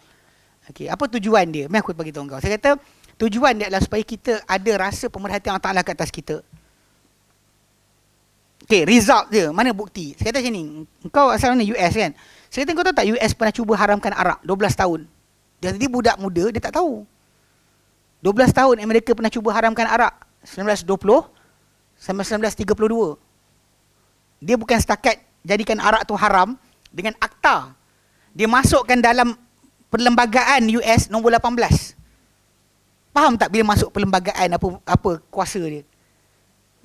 Okay, apa tujuan dia? Mari aku bagi tahu kau. Saya kata, tujuan dia adalah supaya kita ada rasa pemerhatian Allah Ta'ala ke atas kita. Okay, result dia, mana bukti? Saya kata macam ni, kau asal mana US kan? Saya kata kau tahu tak US pernah cuba haramkan arak 12 tahun. Jadi budak muda, dia tak tahu. 12 tahun Amerika pernah cuba haramkan arak. 1920 sampai 1932. Dia bukan setakat jadikan arak tu haram dengan akta. Dia masukkan dalam perlembagaan US nombor 18. Faham tak bila masuk perlembagaan apa kuasa dia?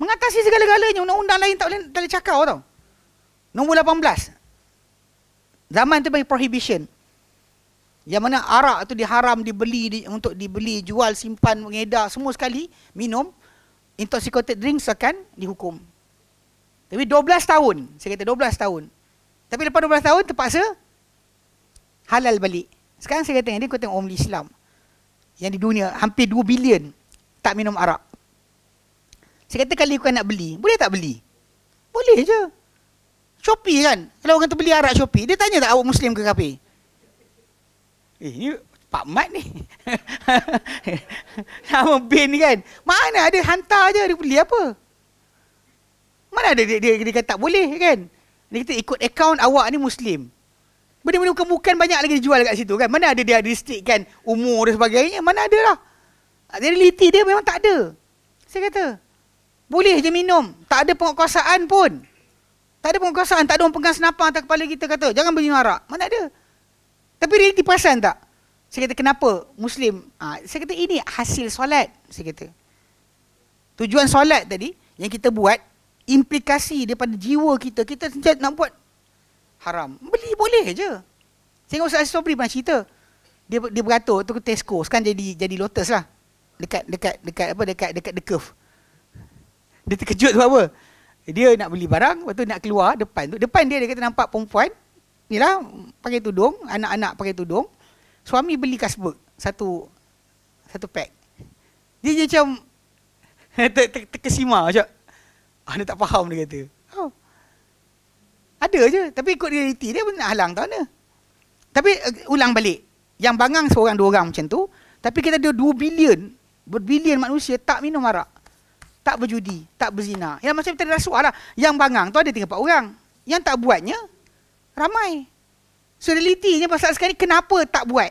Mengatasi segala-galanya. Undang-undang lain tak boleh cakap tau. Nombor 18. Zaman tu bagi prohibition. Yang mana arak tu diharam untuk dibeli, jual, simpan, mengedar, semua sekali, minum. Intoxicated drinks akan dihukum. Tapi 12 tahun. Saya kata 12 tahun. Tapi lepas 12 tahun terpaksa halal balik. Sekarang saya kata dengan dia, kau tengok orang Islam yang di dunia hampir 2 bilion tak minum arak. Saya kata kalau kau nak beli, boleh tak beli? Boleh je. Shopee kan. Kalau orang tu beli arak Shopee, dia tanya tak awak Muslim ke kafir? Ni Pak Mat ni. Nama bin ni kan. Mana ada hantar je dia beli apa? Mana ada dia kata tak boleh kan? Dia kata ikut akaun awak ni Muslim. Benda-benda bukan banyak lagi dijual kat situ kan. Mana ada dia restrictkan umur dan sebagainya. Mana ada lah. Realiti dia memang tak ada. Saya kata, boleh je minum. Tak ada penguasaan pun. Tak ada penguasaan, tak ada orang pegang senapang atas kepala kita kata, jangan minum arak. Mana ada? Tapi realiti perasan tak? Saya kata, kenapa Muslim? Saya kata, ini hasil solat. Saya kata, tujuan solat tadi, yang kita buat, implikasi daripada jiwa kita, kita nak buat haram. Beli boleh je. Saya ingat Ustaz Sobri pernah cerita. Dia beratur tu ke Tesco, sekarang jadi Lotus lah. Dekat The Curve. Dia terkejut sebab apa? Dia nak beli barang, lepas tu nak keluar depan tu. Depan dia kata nampak perempuan, ni lah, pakai tudung, anak-anak pakai tudung. Suami beli kasbuk, satu pack. Dia macam terkesima macam, dia tak faham dia kata. Ada je, tapi ikut realiti dia pun nak halang tak mana. Tapi ulang balik, yang bangang seorang dua orang macam tu, tapi kita ada 2 bilion, berbilion manusia tak minum arak, tak berjudi, tak berzina. Yang macam tadi rasuah lah. Yang bangang tu ada 3-4 orang. Yang tak buatnya ramai. So realitinya pasal sekarang ni kenapa tak buat?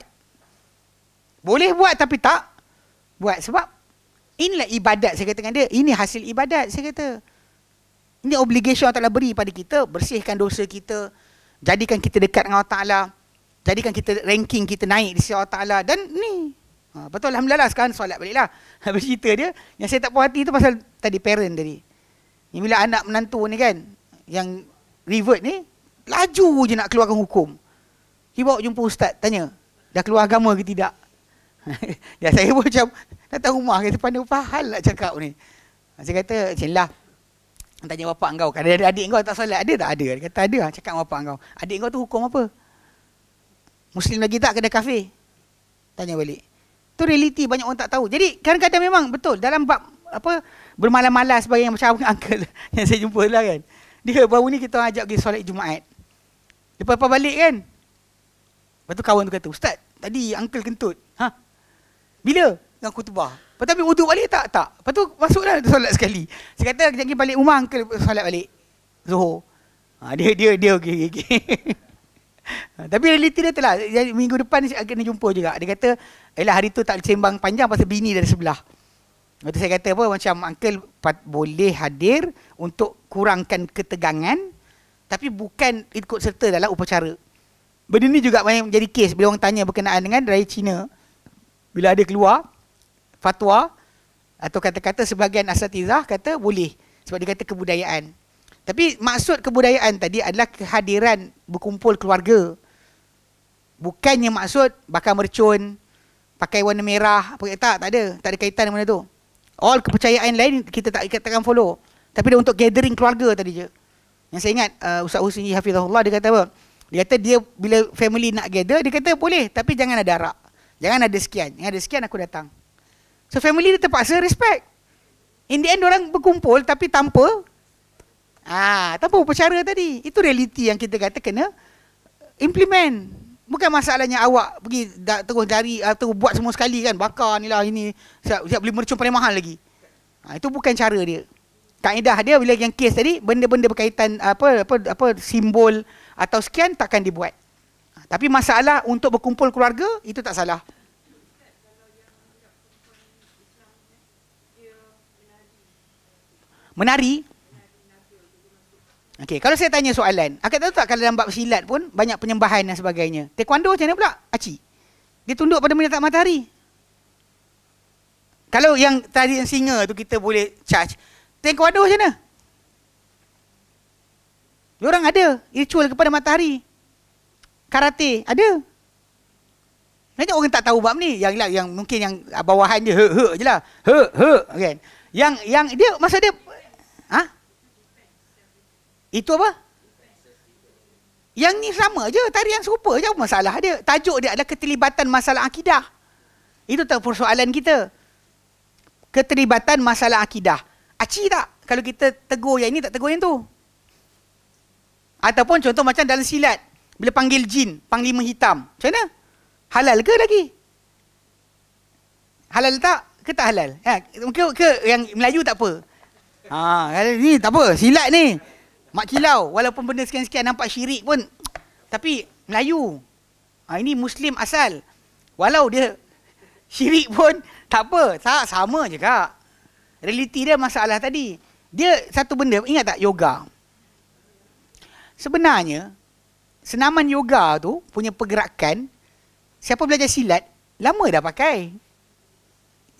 Boleh buat tapi tak buat. Sebab inilah ibadat, saya kata dengan dia. Ini hasil ibadat, saya kata. Ini obligation Allah Ta'ala beri pada kita. Bersihkan dosa kita. Jadikan kita dekat dengan Allah Ta'ala. Jadikan kita ranking kita naik di sisi Allah Ta'ala. Dan ni betul, Alhamdulillah sekarang solat balik lah. Habis cerita dia, yang saya tak puas hati tu pasal tadi parent tadi. Ni bila anak menantu ni kan, yang revert ni, laju je nak keluarkan hukum. Dia bawa jumpa ustaz, tanya, dah keluar agama ke tidak? Ya saya pun macam, datang rumah, kata pandai apa hal nak cakap ni. Saya kata, macam lah. Tanya bapak kau, kan ada adik kau tak solat? Ada tak? Ada. Dia kata ada, cakap dengan bapak kau. Adik kau tu hukum apa? Muslim lagi tak kena kafir? Tanya balik. Tu realiti banyak orang tak tahu. Jadi kadang-kadang memang betul dalam bab apa bermalas-malas sebagai macam uncle yang saya jumpa lah kan. Dia baru ni kita ajak pergi solat Jumaat. Lepas balik kan. Lepas tu kawan tu kata, "Ustaz, tadi uncle kentut." "Ha? Bila?" "Dengan khutbah." "Tapi wuduk balik tak?" "Tak." Lepas tu masuklah solat sekali. Saya kata kejap lagi balik rumah uncle solat balik Zuhur. Dia okey. Tapi realiti dia tu lah. Minggu depan saya kena jumpa juga. Dia kata, hari tu tak sembang panjang pasal bini dari sebelah. Lepas tu saya kata apa, macam uncle boleh hadir untuk kurangkan ketegangan, tapi bukan ikut serta dalam upacara. Benda ni juga banyak menjadi kes bila orang tanya berkenaan dengan raya Cina. Bila ada keluar fatwa atau kata-kata sebahagian asatizah kata boleh. Sebab dia kata kebudayaan. Tapi maksud kebudayaan tadi adalah kehadiran berkumpul keluarga. Bukannya maksud bakar mercun, pakai warna merah, tak ada. Tak ada kaitan dengan benda tu. All kepercayaan lain kita tak katakan follow. Tapi dia untuk gathering keluarga tadi je. Yang saya ingat Ustaz Husni Hafizahullah dia kata apa? Dia kata dia bila family nak gather, dia kata boleh tapi jangan ada arak. Jangan ada sekian. Yang ada sekian aku datang. So family dia terpaksa respect. In the end orang berkumpul tapi tanpa upacara tadi. Itu realiti yang kita kata kena implement. Bukan masalahnya awak pergi terus cari atau buat semua sekali kan, bakar ni lah ini, siap beli mercun paling mahal lagi. Itu bukan cara dia. Kaedah dia bila yang kes tadi benda-benda berkaitan apa simbol atau sekian takkan dibuat. Tapi masalah untuk berkumpul keluarga itu tak salah. Menari. Okey, kalau saya tanya soalan, akak tahu tak kalau dalam bab silat pun banyak penyembahan dan sebagainya. Taekwondo macam mana pula? Aci. Dia tunduk pada menatap matahari. Kalau yang tadi yang singa tu kita boleh charge. Taekwondo macam mana? Diorang ada ritual kepada matahari. Karate ada. Banyak orang tak tahu bab ni. Yang mungkin yang bawahan je je lah. Kan. Yang dia masa dia itu apa? Yang ni sama je, tarian serupa je, apa masalah dia? Tajuk dia adalah keterlibatan masalah akidah. Itu tak persoalan kita. Keterlibatan masalah akidah. Aci tak? Kalau kita tegur yang ini, tak tegur yang tu. Ataupun contoh macam dalam silat, bila panggil jin, panglima hitam. Macam mana? Halal ke lagi? Halal tak? Ke tak halal? Ke yang Melayu tak apa? Ni tak apa, silat ni. Mak kilau, walaupun benda sekian-sekian nampak syirik pun, tapi Melayu. Ini Muslim asal. Walau dia Syirik pun tak apa. Tak, sama je kak. Realiti dia masalah tadi. Dia satu benda, ingat tak yoga? Sebenarnya, senaman yoga tu punya pergerakan, siapa belajar silat, lama dah pakai.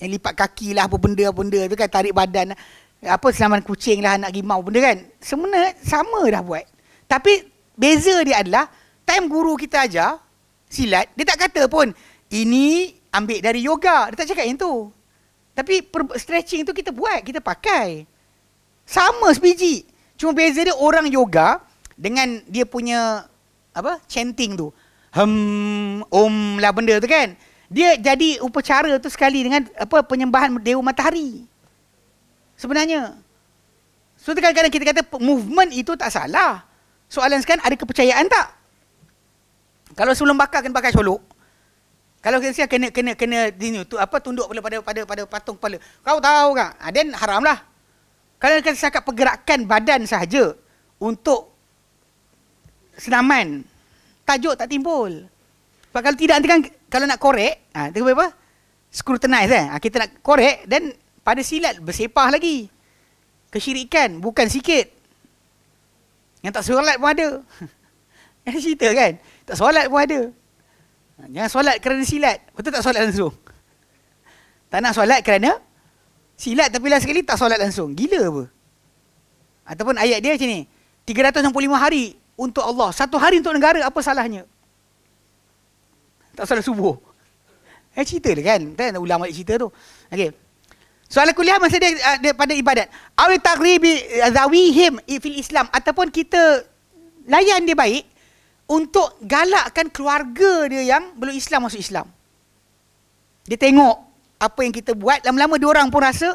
Yang lipat kaki lah, apa benda tu kan, tarik badan, apa senaman kucing lah, anak rimau benda kan. Sebenarnya sama dah buat. Tapi beza dia adalah, time guru kita ajar silat, dia tak kata pun, ini ambil dari yoga. Dia tak cakap yang tu. Tapi stretching tu kita buat, kita pakai. Sama sebiji. Cuma beza dia orang yoga dengan dia punya apa chanting tu. Om lah benda tu kan. Dia jadi upacara tu sekali dengan apa penyembahan dewa matahari. Sebenarnya. So kadang-kadang kita kata movement itu tak salah. Soalan sekarang ada kepercayaan tak? Kalau sebelum bakar kena pakai colok. Kalau kita kena tu apa tunduk pada patung kepala. Kau tahu kan? Then haram lah. Kalau kita cakap pergerakan badan sahaja untuk senaman, tajuk tak timbul. Sebab kalau tidak nanti kan kalau nak korek, tengok apa? Scrutinize kita nak korek dan pada silat bersepah lagi. Kesyirikan bukan sikit. Yang tak solat pun ada. Yang cerita kan? Tak solat pun ada. Jangan solat kerana silat. Betul tak solat langsung? Tak nak solat kerana silat tapi last sekali tak solat langsung. Gila apa? Ataupun ayat dia macam ni. 365 hari untuk Allah. 1 hari untuk negara, apa salahnya? Tak solat subuh. Cerita lah kan? Tak ulama cerita tu. Okey. Soalan kuliah masa dia pada ibadat. Awi taghribi zawihim fil Islam. Ataupun kita layan dia baik untuk galakkan keluarga dia yang belum Islam masuk Islam. Dia tengok apa yang kita buat, lama-lama diorang pun rasa,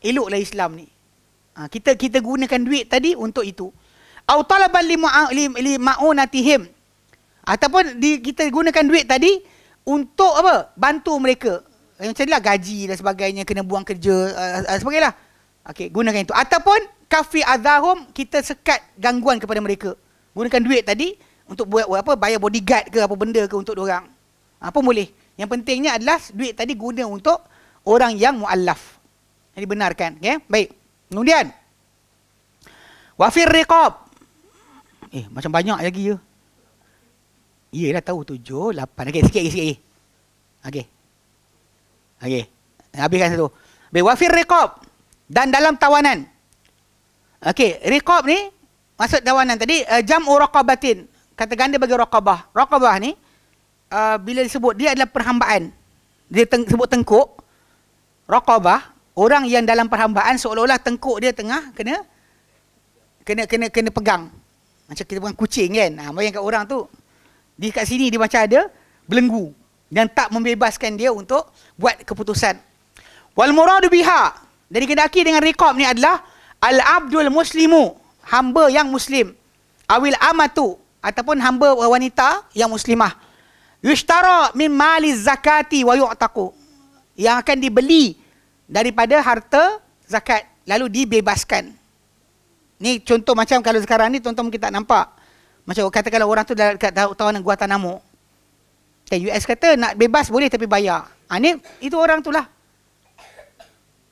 eloklah Islam ni. Kita gunakan duit tadi untuk itu. Au talaban li ma'unatihim. Ataupun kita gunakan duit tadi untuk apa? Bantu mereka. Macam inilah gaji dan sebagainya, kena buang kerja, sebagainya. Okey, gunakan itu. Ataupun kafi adahum, kita sekat gangguan kepada mereka. Gunakan duit tadi untuk buat apa? Bayar bodyguard ke apa benda ke untuk diorang. Apa boleh. Yang pentingnya adalah duit tadi guna untuk orang yang muallaf. Yang dibenarkan. Okay? Baik. Kemudian. Wafir riqab. Macam banyak lagi ya. Iyalah tahu 7, 8. Okey, sikit lagi. Okey. Okey. Habiskan satu. Baik, wafir riqab. Dan dalam tawanan. Okey, riqab ni maksud tawanan tadi jam'u raqabatin. Kata ganda bagi raqabah. Raqabah ni bila disebut dia adalah perhambaan. Dia sebut tengkuk. Raqabah, orang yang dalam perhambaan seolah-olah tengkuk dia tengah kena pegang. Macam kita pegang kucing kan. Bayang kat orang tu. Di kat sini dia macam ada belenggu dan tak membebaskan dia untuk buat keputusan. Wal muradu biha. Dari kedaki dengan riqab ni adalah al-abdul muslimu, hamba yang muslim. Awil amatu, ataupun hamba wanita yang muslimah. Yushtara min mali zakati wa yu'taqu, yang akan dibeli daripada harta zakat lalu dibebaskan. Ni contoh macam kalau sekarang ni tuan-tuan mungkin tak nampak. Macam katakanlah orang tu dekat tawanan Guantanamo. US kata nak bebas boleh tapi bayar. Itu orang tu lah.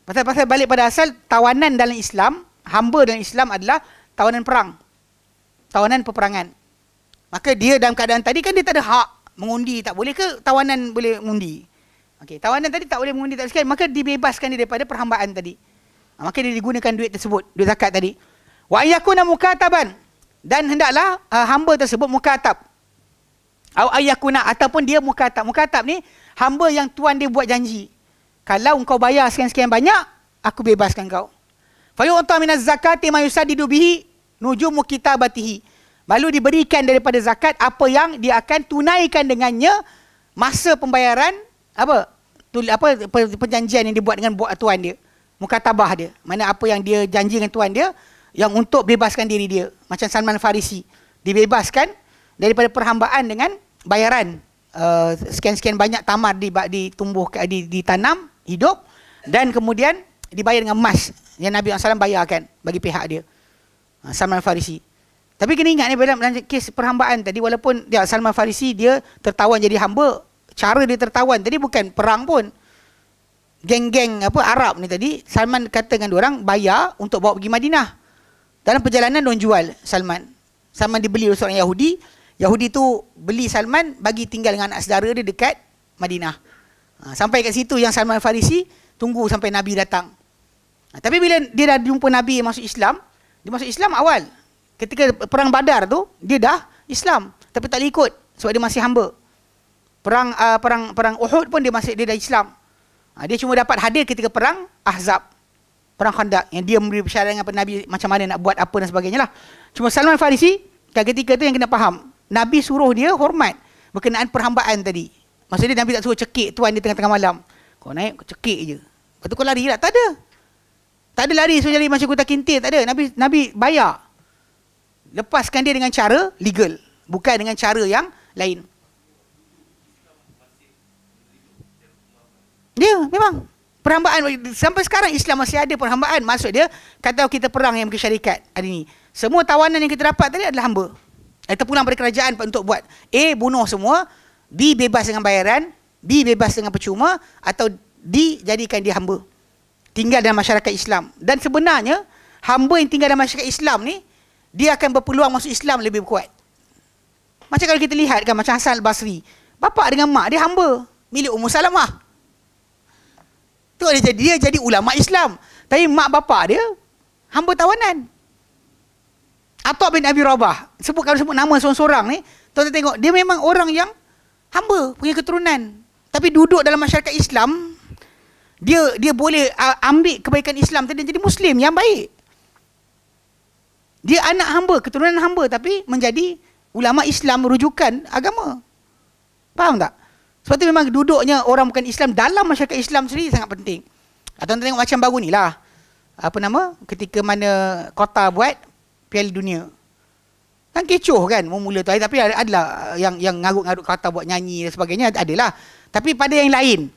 Pasal balik pada asal, tawanan dalam Islam, hamba dalam Islam adalah tawanan perang. Tawanan peperangan. Maka dia dalam keadaan tadi kan dia tak ada hak mengundi. Tak boleh ke tawanan boleh mengundi? Okey, tawanan tadi tak boleh mengundi tak sekali. Maka dibebaskan dia daripada perhambaan tadi. Maka dia digunakan duit tersebut, duit zakat tadi. Wa ayyakuna mukataban. Dan hendaklah hamba tersebut mukatab. Au ayyakuna, ataupun dia mukatab. Mukatab ni hamba yang tuan dia buat janji. Kalau engkau bayar sekian-sekian banyak, aku bebaskan kau. Fa yu'ta minaz zakati ma yusaddidu bihi nujumu kitabatihi. Lalu diberikan daripada zakat apa yang dia akan tunaikan dengannya masa pembayaran perjanjian yang dibuat dengan tuan dia. Mukatabah dia. Mana apa yang dia janji dengan tuan dia yang untuk bebaskan diri dia. Macam Salman Farisi dibebaskan daripada perhambaan dengan bayaran sekian-sekian banyak tamar ditanam hidup dan kemudian dibayar dengan emas yang Nabi SAW bayarkan bagi pihak dia. Salman Farisi. Tapi kena ingat ni dalam kes perhambaan tadi, walaupun Salman Farisi dia tertawan jadi hamba, cara dia tertawan tadi bukan perang pun. Geng-geng Arab ni tadi, Salman kata dengan diorang bayar untuk bawa pergi Madinah. Dalam perjalanan diorang jual Salman. Salman dibeli oleh seorang Yahudi. Yahudi tu beli Salman, bagi tinggal dengan anak saudara dia dekat Madinah. Sampai kat situ yang Salman Farisi tunggu sampai Nabi datang. Tapi bila dia dah jumpa Nabi yang masuk Islam, dia masuk Islam awal. Ketika perang Badar tu, dia dah Islam, tapi tak boleh ikut sebab dia masih hamba. Perang Uhud pun dia dah Islam. Dia cuma dapat hadir ketika perang Ahzab, perang Khandaq, yang dia memberi persyarat dengan Nabi macam mana nak buat apa dan sebagainya lah. Cuma Salman Farisi ketika tu yang kena faham, Nabi suruh dia hormat berkenaan perhambaan tadi. Maksudnya Nabi tak suruh cekik tuan dia tengah-tengah malam. Kau naik, kau cekik je. Lepas tu kau lari lah. Tak ada. Tak ada lari suruh jadi macam kuda kintir. Tak ada. Nabi bayar. Lepaskan dia dengan cara legal. Bukan dengan cara yang lain. Dia memang. Perhambaan. Sampai sekarang Islam masih ada perhambaan. Maksud dia, kata kita perang yang bersyarikat hari ni. Semua tawanan yang kita dapat tadi adalah hamba. Kita pulang pada kerajaan untuk buat A, bunuh semua. B, bebas dengan bayaran. B, bebas dengan percuma. Atau D, jadikan dia hamba. Tinggal dalam masyarakat Islam. Dan sebenarnya, hamba yang tinggal dalam masyarakat Islam ni, dia akan berpeluang masuk Islam lebih kuat. Macam kalau kita lihat kan, macam Hasan Al-Basri. Bapa dengan mak dia hamba. Milik Ummu Salamah. Tu dia jadi ulama Islam. Tapi mak bapa dia, hamba tawanan. Atha bin Abi Rabah. Kalau sebut nama seorang-seorang ni, tuan-tuan tengok, dia memang orang yang hamba, punya keturunan. Tapi duduk dalam masyarakat Islam, dia boleh ambil kebaikan Islam tadi jadi Muslim yang baik. Dia anak hamba, keturunan hamba, tapi menjadi ulama Islam rujukan agama. Faham tak? Sebab tu memang duduknya orang bukan Islam dalam masyarakat Islam sendiri sangat penting. Tuan-tuan tengok macam baru ni lah. Ketika mana Qatar buat Piala Dunia. Kan kecoh kan mula tu. Tapi adalah yang ngarut-ngarut Qatar buat nyanyi dan sebagainya, adalah. Tapi pada yang lain.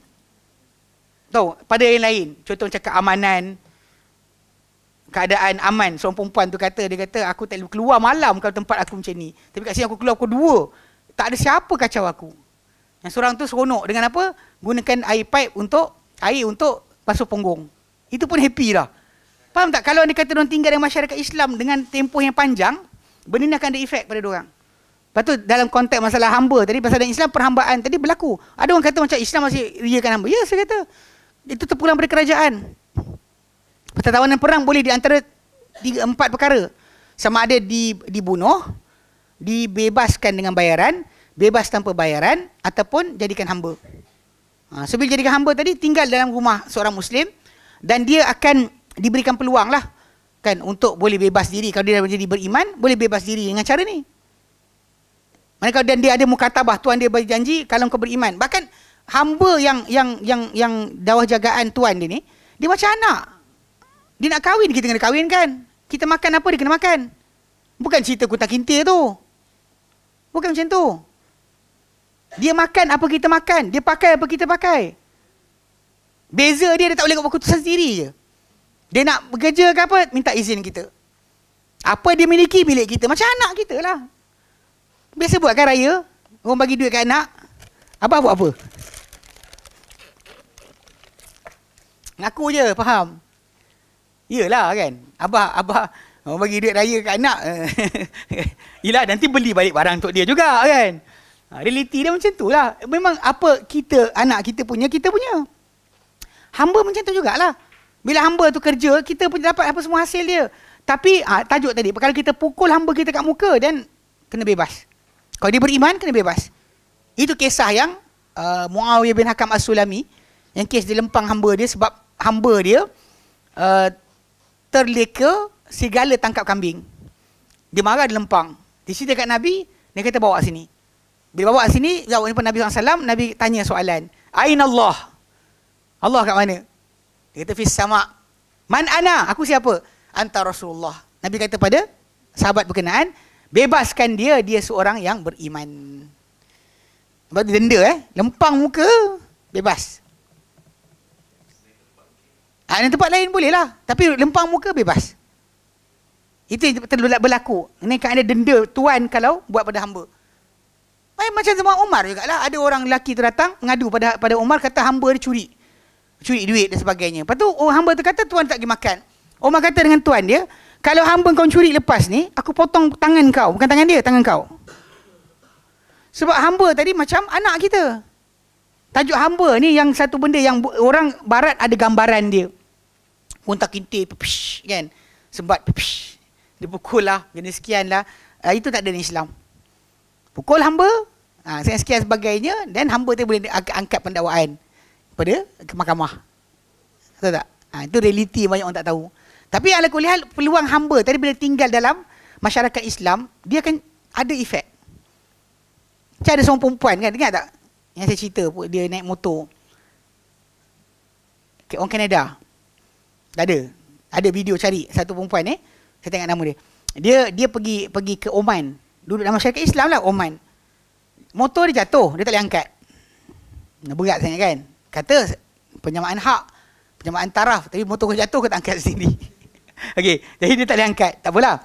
Tahu, pada yang lain. Contoh macam keamanan, keadaan aman. Seorang perempuan tu dia kata, aku tak boleh keluar malam kalau tempat aku macam ni. Tapi kat sini aku keluar pukul 2. Tak ada siapa kacau aku. Yang seorang tu seronok dengan apa? Gunakan air pipe untuk basuh punggung. Itu pun happy dah. Faham tak? Kalau dia kata diorang tinggal dalam masyarakat Islam dengan tempoh yang panjang, benda ni akan ada efek pada diorang. Lepas tu dalam konteks masalah hamba tadi, pasal dalam Islam perhambaan tadi berlaku. Ada orang kata macam Islam masih riakan hamba. Ya, saya kata. Itu terpulang pada kerajaan. Pertawanan perang boleh di antara 4 perkara. Sama ada dibunuh, dibebaskan dengan bayaran, bebas tanpa bayaran, ataupun jadikan hamba. So bila jadikan hamba tadi, tinggal dalam rumah seorang Muslim, dan dia akan diberikan peluang lah kan, untuk boleh bebas diri. Kalau dia dah menjadi beriman, boleh bebas diri dengan cara ni. Manakala dan dia ada mukatabah, tuan dia berjanji kalau kau beriman. Bahkan hamba yang dawah jagaan tuan dia ni, dia macam anak. Dia nak kahwin, kita kena kahwin kan. Kita makan apa, dia kena makan. Bukan cerita kutak kintir tu. Bukan macam tu. Dia makan apa kita makan, dia pakai apa kita pakai. Beza dia tak boleh buat keputusan sendiri je. Dia nak bekerja ke apa, minta izin kita. Apa dia miliki, milik kita. Macam anak kita lah. Biasa buat kan raya, orang bagi duit kat anak. Abah buat apa? Ngaku je, faham? Yelah kan. Abah orang bagi duit raya kat anak. Yelah, nanti beli balik barang untuk dia juga kan. Realiti dia macam tu lah. Memang apa kita, anak kita punya. Hamba macam tu jugalah. Bila hamba tu kerja, kita pun dapat apa semua hasil dia. Tapi tajuk tadi, kalau kita pukul hamba kita kat muka, dan kena bebas. Kalau dia beriman, kena bebas. Itu kisah yang Muawiyah bin Hakam As-Sulami, yang kes dia lempang hamba dia sebab hamba dia terleka serigala tangkap kambing. Dia marah, dia lempang. Dia cerita kat Nabi, dia kata bawa sini. Bila bawa sini, jawab Nabi SAW, Nabi tanya soalan. Aina Allah? Allah kat mana? Dia kata, fis sama'. Man ana? Aku siapa? Anta Rasulullah. Nabi kata pada sahabat berkenaan, bebaskan dia seorang yang beriman. Lepas tu denda lempang muka, bebas. Di tempat lain boleh lah. Tapi lempang muka, bebas. Itu yang berlaku. Ini kan ada denda tuan kalau buat pada hamba. Macam zaman Umar jugalah, ada orang lelaki tu datang mengadu pada Umar, kata hamba dia curi duit dan sebagainya. Lepas tu hamba tu kata tuan tak pergi makan. Umar kata dengan tuan dia, kalau hamba kau curi lepas ni, aku potong tangan kau. Bukan tangan dia, tangan kau. Sebab hamba tadi macam anak kita. Tajuk hamba ni yang satu benda yang orang barat ada gambaran dia. Unta kintir, pepish, kan. Sembat, pepish. Dia pukul lah, jenis sekian lah. Itu tak ada dalam Islam. Pukul hamba, sekian sebagainya, dan hamba tu boleh angkat pendakwaan kepada ke mahkamah. Tahu tak? Itu realiti banyak orang tak tahu. Tapi ala kulli hal, peluang hamba tadi bila tinggal dalam masyarakat Islam, dia akan ada efek. Macam ada seorang perempuan kan, ingat tak? Yang saya cerita, dia naik motor. Orang Kanada. Ada video cari satu perempuan saya tengok nama dia. Dia pergi ke Oman. Duduk dalam masyarakat Islam lah, Oman. Motor dia jatuh, dia tak boleh angkat. Berat sangat kan. Kata penyamaan hak, penyamaan taraf, tapi motor dia jatuh, kau tak angkat sendiri. Okey, jadi dia tak boleh angkat. Tak apalah.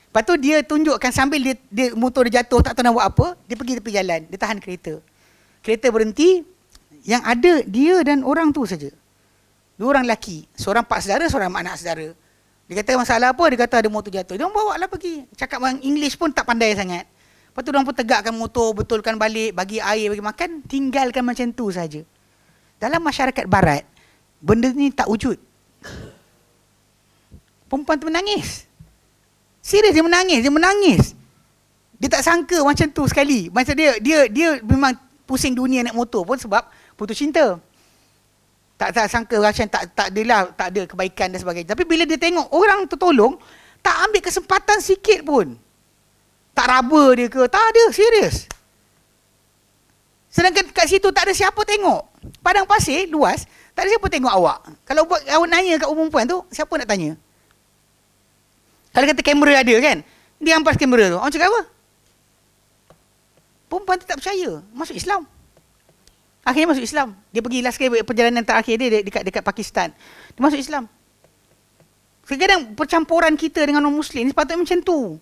Lepas tu dia tunjukkan sambil dia motor dia jatuh, tak tahu nak buat apa, dia pergi tepi jalan, dia tahan kereta. Kereta berhenti, yang ada dia dan orang tu saja. 2 orang lelaki, seorang pak saudara, seorang anak saudara. Dia kata masalah apa? Dia kata ada motor jatuh. Dia orang bawa lah pergi. Cakap orang English pun tak pandai sangat. Lepas tu dia orang pun tegakkan motor, betulkan balik, bagi air, bagi makan, tinggalkan macam tu saja. Dalam masyarakat barat, benda ni tak wujud. Perempuan tu menangis. Serius dia menangis. Dia tak sangka macam tu sekali. Macam dia memang pusing dunia naik motor pun sebab putus cinta. Tak sangka macam tak ada kebaikan dan sebagainya. Tapi bila dia tengok orang tertolong, tak ambil kesempatan sikit pun. Tak raba dia ke, tak ada, serius. Sedangkan kat situ tak ada siapa tengok. Padang pasir luas, tak ada siapa tengok awak. Kalau awak nanya kat perempuan tu, siapa nak tanya? Kalau kata kamera ada kan, dia ampas kamera tu, orang cakap apa? Perempuan tu tak percaya, masuk Islam. Akhirnya masuk Islam. Dia pergi last kali perjalanan terakhir dia dekat Pakistan. Dia masuk Islam. Kadang-kadang percampuran kita dengan orang Muslim ni sepatutnya macam tu.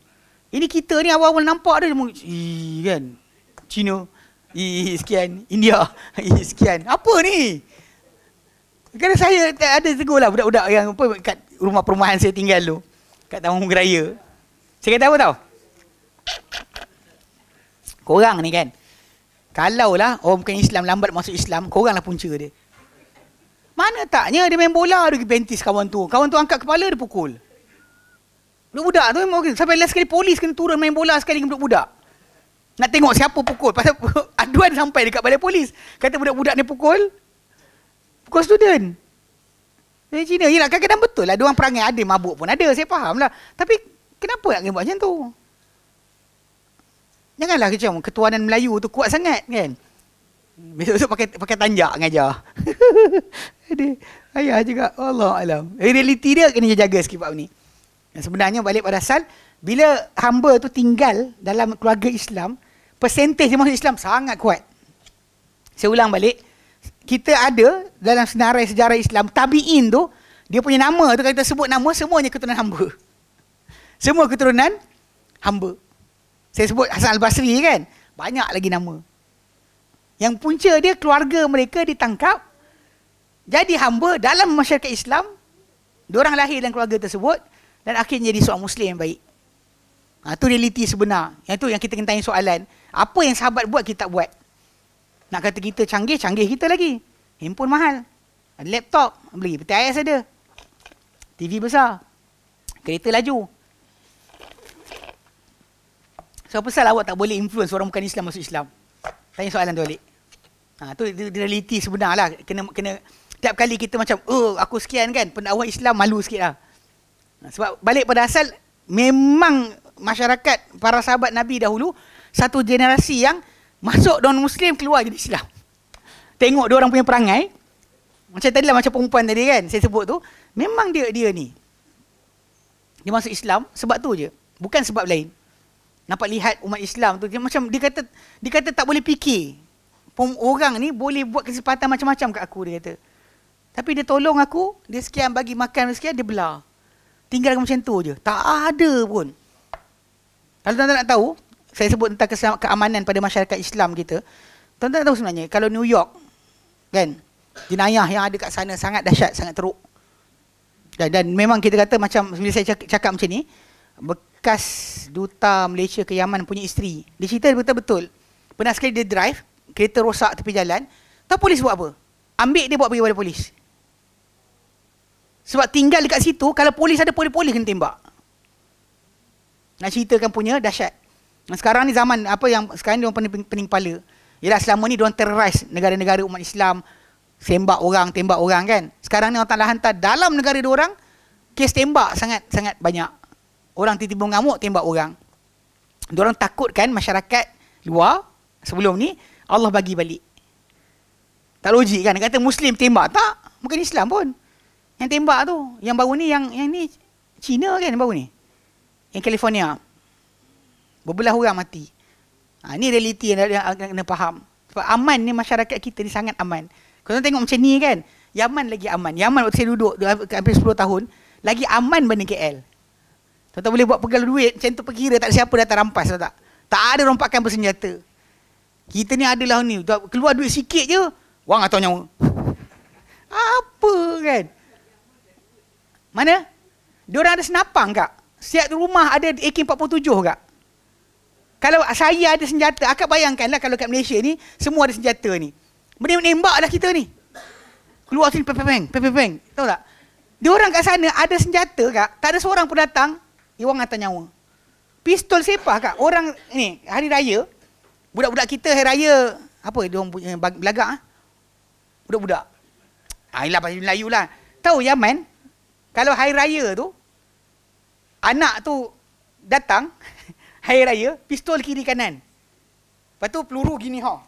Ini kita ni awal-awal nampak dia kan, Cina, sekian, India, sekian. Apa ni? Kadang saya ada tegur lah budak-budak yang kat rumah perumahan saya tinggal tu, kat Taman Raya. Saya kata apa tau? Korang ni kan, kalaulah orang bukan Islam lambat masuk Islam, koranglah punca dia. Mana taknya dia main bola, dia pergi bentis kawan tu angkat kepala, dia pukul. Budak-budak tu memang sampai last sekali polis kena turun main bola sekali dengan budak-budak. Nak tengok siapa pukul. Pasal aduan sampai dekat balai polis. Kata budak-budak ni pukul student. Dari Cina. Yelah, kadang-kadang betul lah. Diorang perangai ada, mabuk pun ada. Saya faham lah. Tapi kenapa nak buat macam tu? Janganlah macam ketuanan Melayu tu kuat sangat kan. Besok-besok pakai tanjak ngajar. Ayah juga. Allah alam. Realiti dia kena jaga sikit Pak ni. Sebenarnya balik pada asal, bila hamba tu tinggal dalam keluarga Islam, persentage dia masuk Islam sangat kuat. Saya ulang balik, kita ada dalam senarai sejarah Islam, tabi'in tu, dia punya nama tu, kalau kita sebut nama, semuanya keturunan hamba. Semua keturunan hamba. Saya sebut Hasan Al-Basri kan, banyak lagi nama. Yang punca dia, keluarga mereka ditangkap, jadi hamba dalam masyarakat Islam, diorang lahir dalam keluarga tersebut, dan akhirnya jadi seorang Muslim yang baik. Itu realiti sebenar. Yang tu yang kita kena tanya soalan. Apa yang sahabat buat, kita tak buat. Nak kata kita canggih kita lagi. Handphone mahal. Ada laptop, beli. Peti ais ada. TV besar. Kereta laju. So, apa pasal awak tak boleh influence orang bukan Islam masuk Islam? Tanya soalan tu balik. Tu realiti sebenar lah. Kena tiap kali kita macam, aku sekian kan, pendakwah Islam malu sikit lah. Sebab balik pada asal, memang masyarakat para sahabat Nabi dahulu satu generasi yang masuk non-Muslim, keluar jadi Islam. Tengok dia orang punya perangai, macam tadi lah, macam perempuan tadi kan saya sebut tu, memang dia ni dia masuk Islam sebab tu je, bukan sebab lain. Nampak lihat umat Islam tu, dia macam dia kata tak boleh fikir orang ni boleh buat kesempatan macam-macam kat aku, dia kata. Tapi dia tolong aku, dia sekian bagi makan sekian, dia belah. Tinggal macam tu je. Tak ada pun. Kalau tuan-tuan nak tahu, saya sebut tentang keamanan pada masyarakat Islam kita. Tuan-tuan tahu sebenarnya, kalau New York, kan, jenayah yang ada kat sana sangat dahsyat, sangat teruk. Dan memang kita kata macam, bila saya cakap macam ni, bekas duta Malaysia ke Yaman punya isteri, dia cerita betul-betul. Pernah sekali dia drive, kereta rosak tepi jalan, tahu polis buat apa? Ambil dia bawa pergi pada polis. Sebab tinggal dekat situ, kalau polis ada, polis kena tembak. Nak ceritakan punya dahsyat. Sekarang ni zaman apa yang sekarang dia orang pening kepala. Yalah, selama ni dia orang terrorize negara-negara umat Islam, tembak orang kan. Sekarang ni orang tak hantar dalam negara dia orang, kes tembak sangat banyak. Orang tiba-tiba mengamuk, tembak orang. Dia orang takutkan masyarakat luar sebelum ni Allah bagi balik. Tak logik kan? Dia kata Muslim tembak, tak, bukan Islam pun. Yang tembak tu, yang baru ni, yang ni Cina kan, yang baru ni. Yang California. Berbelah orang mati. Ni realiti yang kena faham. Sebab aman ni, masyarakat kita ni sangat aman. Kalau tengok macam ni kan, Yaman lagi aman. Yaman waktu saya duduk hampir 10 tahun, lagi aman berbanding KL. Tuan-tuan boleh buat pegal duit, macam tu perkira tak ada siapa datang rampas, tak? Tak ada rompakan bersenjata. Kita ni adalah ni, keluar duit sikit je, wang atau nyawa. Apa kan? Mana? Diorang ada senapang kak? Setiap rumah ada AK-47 kak? Kalau saya ada senjata, akak bayangkanlah kalau kat Malaysia ni, semua ada senjata ni. Menembak lah kita ni. Keluar sini, pepeng. Tahu tak? Diorang kat sana ada senjata kak, tak ada seorang pun datang, wang atau nyawa. Pistol sepah kak? Orang ni, hari raya, budak-budak kita hari raya, apa diorang punya belagak? Budak-budak. Ialah pasal Melayu lah. Tahu Yaman, kalau hari raya tu, anak tu datang, hari raya, pistol kiri kanan. Lepas tu peluru gini ha.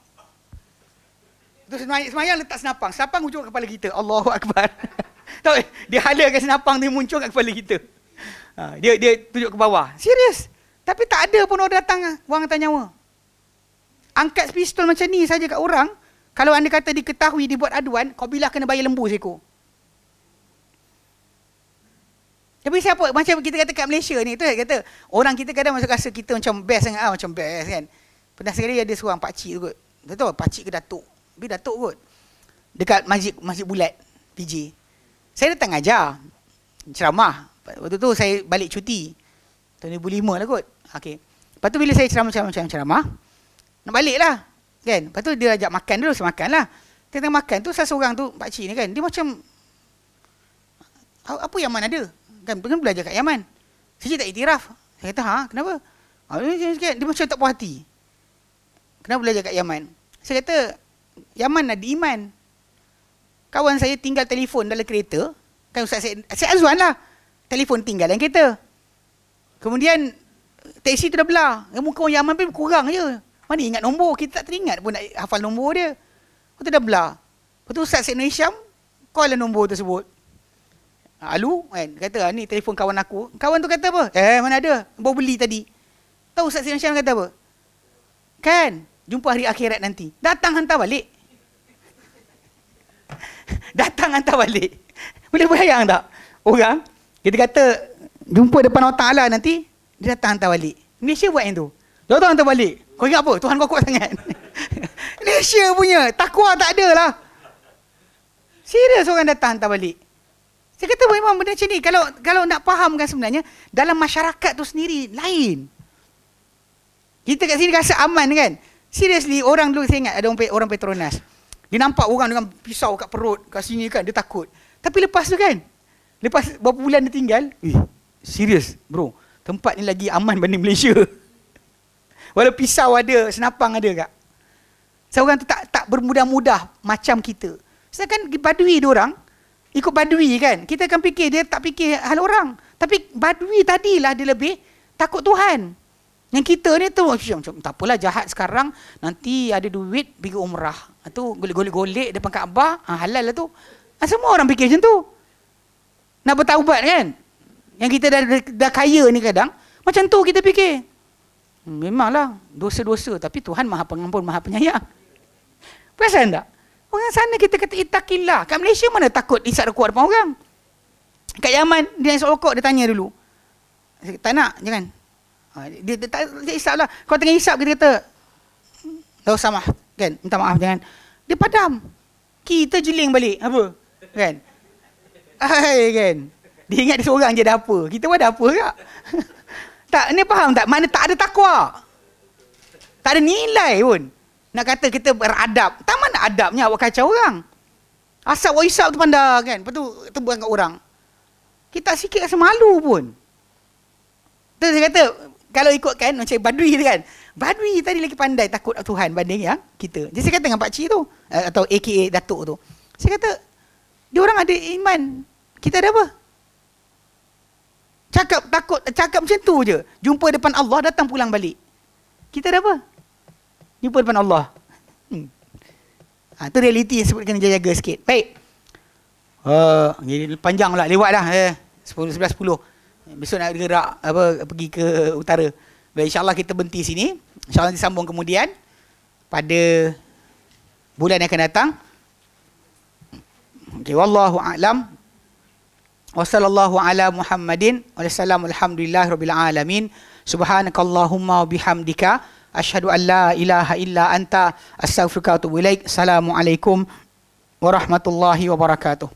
Terus semayang letak senapang. Senapang muncul kat kepala kita. Allahu Akbar. Tahu, dia halakan senapang tu muncul kat kepala kita. Dia tunjuk ke bawah. Serius. Tapi tak ada pun orang datang wang atau nyawa. Angkat pistol macam ni saja kat orang, kalau anda kata diketahui, dibuat aduan, kau bilah kena bayar lembu seekor. Tapi siapa, macam kita kata kat Malaysia ni, tu kata, orang kita kadang masuk rasa kita macam best sangat, macam best kan. Pernah sekali ada seorang pakcik tu kot. Tahu pakcik ke datuk? Tapi datuk kot. Dekat masjid bulat, PJ. Saya datang ajar, ceramah. Waktu tu saya balik cuti. Tahun 2005 lah kot. Okay. Lepas tu bila saya ceramah, nak balik lah. Kan? Lepas tu dia ajak makan dulu, saya makan lah. Tengah makan tu, salah seorang tu, pakcik ni kan, dia macam, apa Yaman ada? Kan, pengen belajar kat Yaman. Saya tak iktiraf. Saya kata, kenapa? Dia macam tak puas hati. Kenapa belajar kat Yaman? Saya kata, Yaman ada iman. Kawan saya tinggal telefon dalam kereta. Kan Ustaz saya Azwan lah. Telefon tinggal dalam kereta. Kemudian, teksi tu dah belah. Muka orang Yaman pun kurang je. Mana ingat nombor? Kita tak teringat pun nak hafal nombor dia. Lepas tu dah belah. Lepas tu Ustaz Syed Nur Hisham, call lah nombor tersebut. Alu kan, kata ni telefon kawan aku. Kawan tu kata apa? Mana ada, baru beli tadi. Tahu Ustaz Syed Nur Hisham kata apa? Kan, jumpa hari akhirat nanti. Datang hantar balik. Datang hantar balik. Boleh bayang tak? Orang, kita kata jumpa depan Allah Ta'ala nanti, dia datang hantar balik. Malaysia buat yang tu. Datang hantar balik. Kau ingat apa? Tuhan kau kuat sangat. Malaysia punya, takwa tak ada lah. Serius orang datang hantar balik. Saya kata memang benda macam ni. Kalau nak fahamkan sebenarnya, dalam masyarakat tu sendiri, lain. Kita kat sini rasa aman kan. Seriously, orang dulu saya ingat ada orang Petronas. Dia nampak orang dengan pisau kat perut, kat sini kan, dia takut. Tapi lepas tu kan, lepas beberapa bulan dia tinggal, serius bro, tempat ni lagi aman banding Malaysia. Walau pisau ada, senapang ada kak. Seorang tu tak bermudah-mudah macam kita. Sedangkan Badui diorang, ikut Badui kan, kita akan fikir, dia tak fikir hal orang. Tapi Badui tadilah dia lebih takut Tuhan. Yang kita ni tu macam tak apalah, jahat sekarang, nanti ada duit pergi umrah. Tu golek-golek depan Kaabah, halal lah tu. Semua orang fikir macam tu. Nak bertaubat kan? Yang kita dah kaya ni kadang, macam tu kita fikir. Memanglah dosa-dosa, tapi Tuhan Maha Pengampun, Maha Penyayang. Perasan tak? Orang sana kita kata ittaqillah. Kat Malaysia mana takut isap rokok depan orang? Kat Yaman, dia isap rokok, dia tanya dulu. Tak nak, jangan. Dia tak hisap lah. Kau tengah hisap, kita kata, tak usah maaf, kan? Minta maaf, jangan. Dia padam. Kita jeling balik, apa? Kan? Kan? Dia ingat dia seorang je ada apa. Kita pun ada apa tak? Tak, ni faham tak? Mana tak ada takwa. Tak ada nilai pun. Nak kata kita beradab. Tak mana adabnya awak kacau orang. Asal awak hisap tu pandang, kan? Lepas tu terbang kat orang. Kita sikit rasa malu pun. Tu saya kata, kalau ikutkan macam Badui tu kan. Badui tadi lagi pandai takut Tuhan banding yang kita. Jadi saya kata dengan pakcik tu, atau AKA Datuk tu. Saya kata, dia orang ada iman. Kita ada apa? Cakap macam tu je. Jumpa depan Allah, datang pulang balik. Kita ada apa? Jumpa depan Allah. Itu realiti yang sebut kena jaga sikit. Baik. Jadi panjang lah, lewat dah. 11:10. Besok nak gerak pergi ke utara. Baik, insyaAllah kita berhenti sini. InsyaAllah nanti sambung kemudian pada bulan yang akan datang. Okay, wallahu a'lam. Wa sallallahu ala Muhammadin wa sallam alhamdulillahirabbil alamin. Subhanakallahumma wa bihamdika asyhadu an la ilaha illa anta astaghfiruka wa atubu ilaik. Assalamualaikum warahmatullahi wabarakatuh.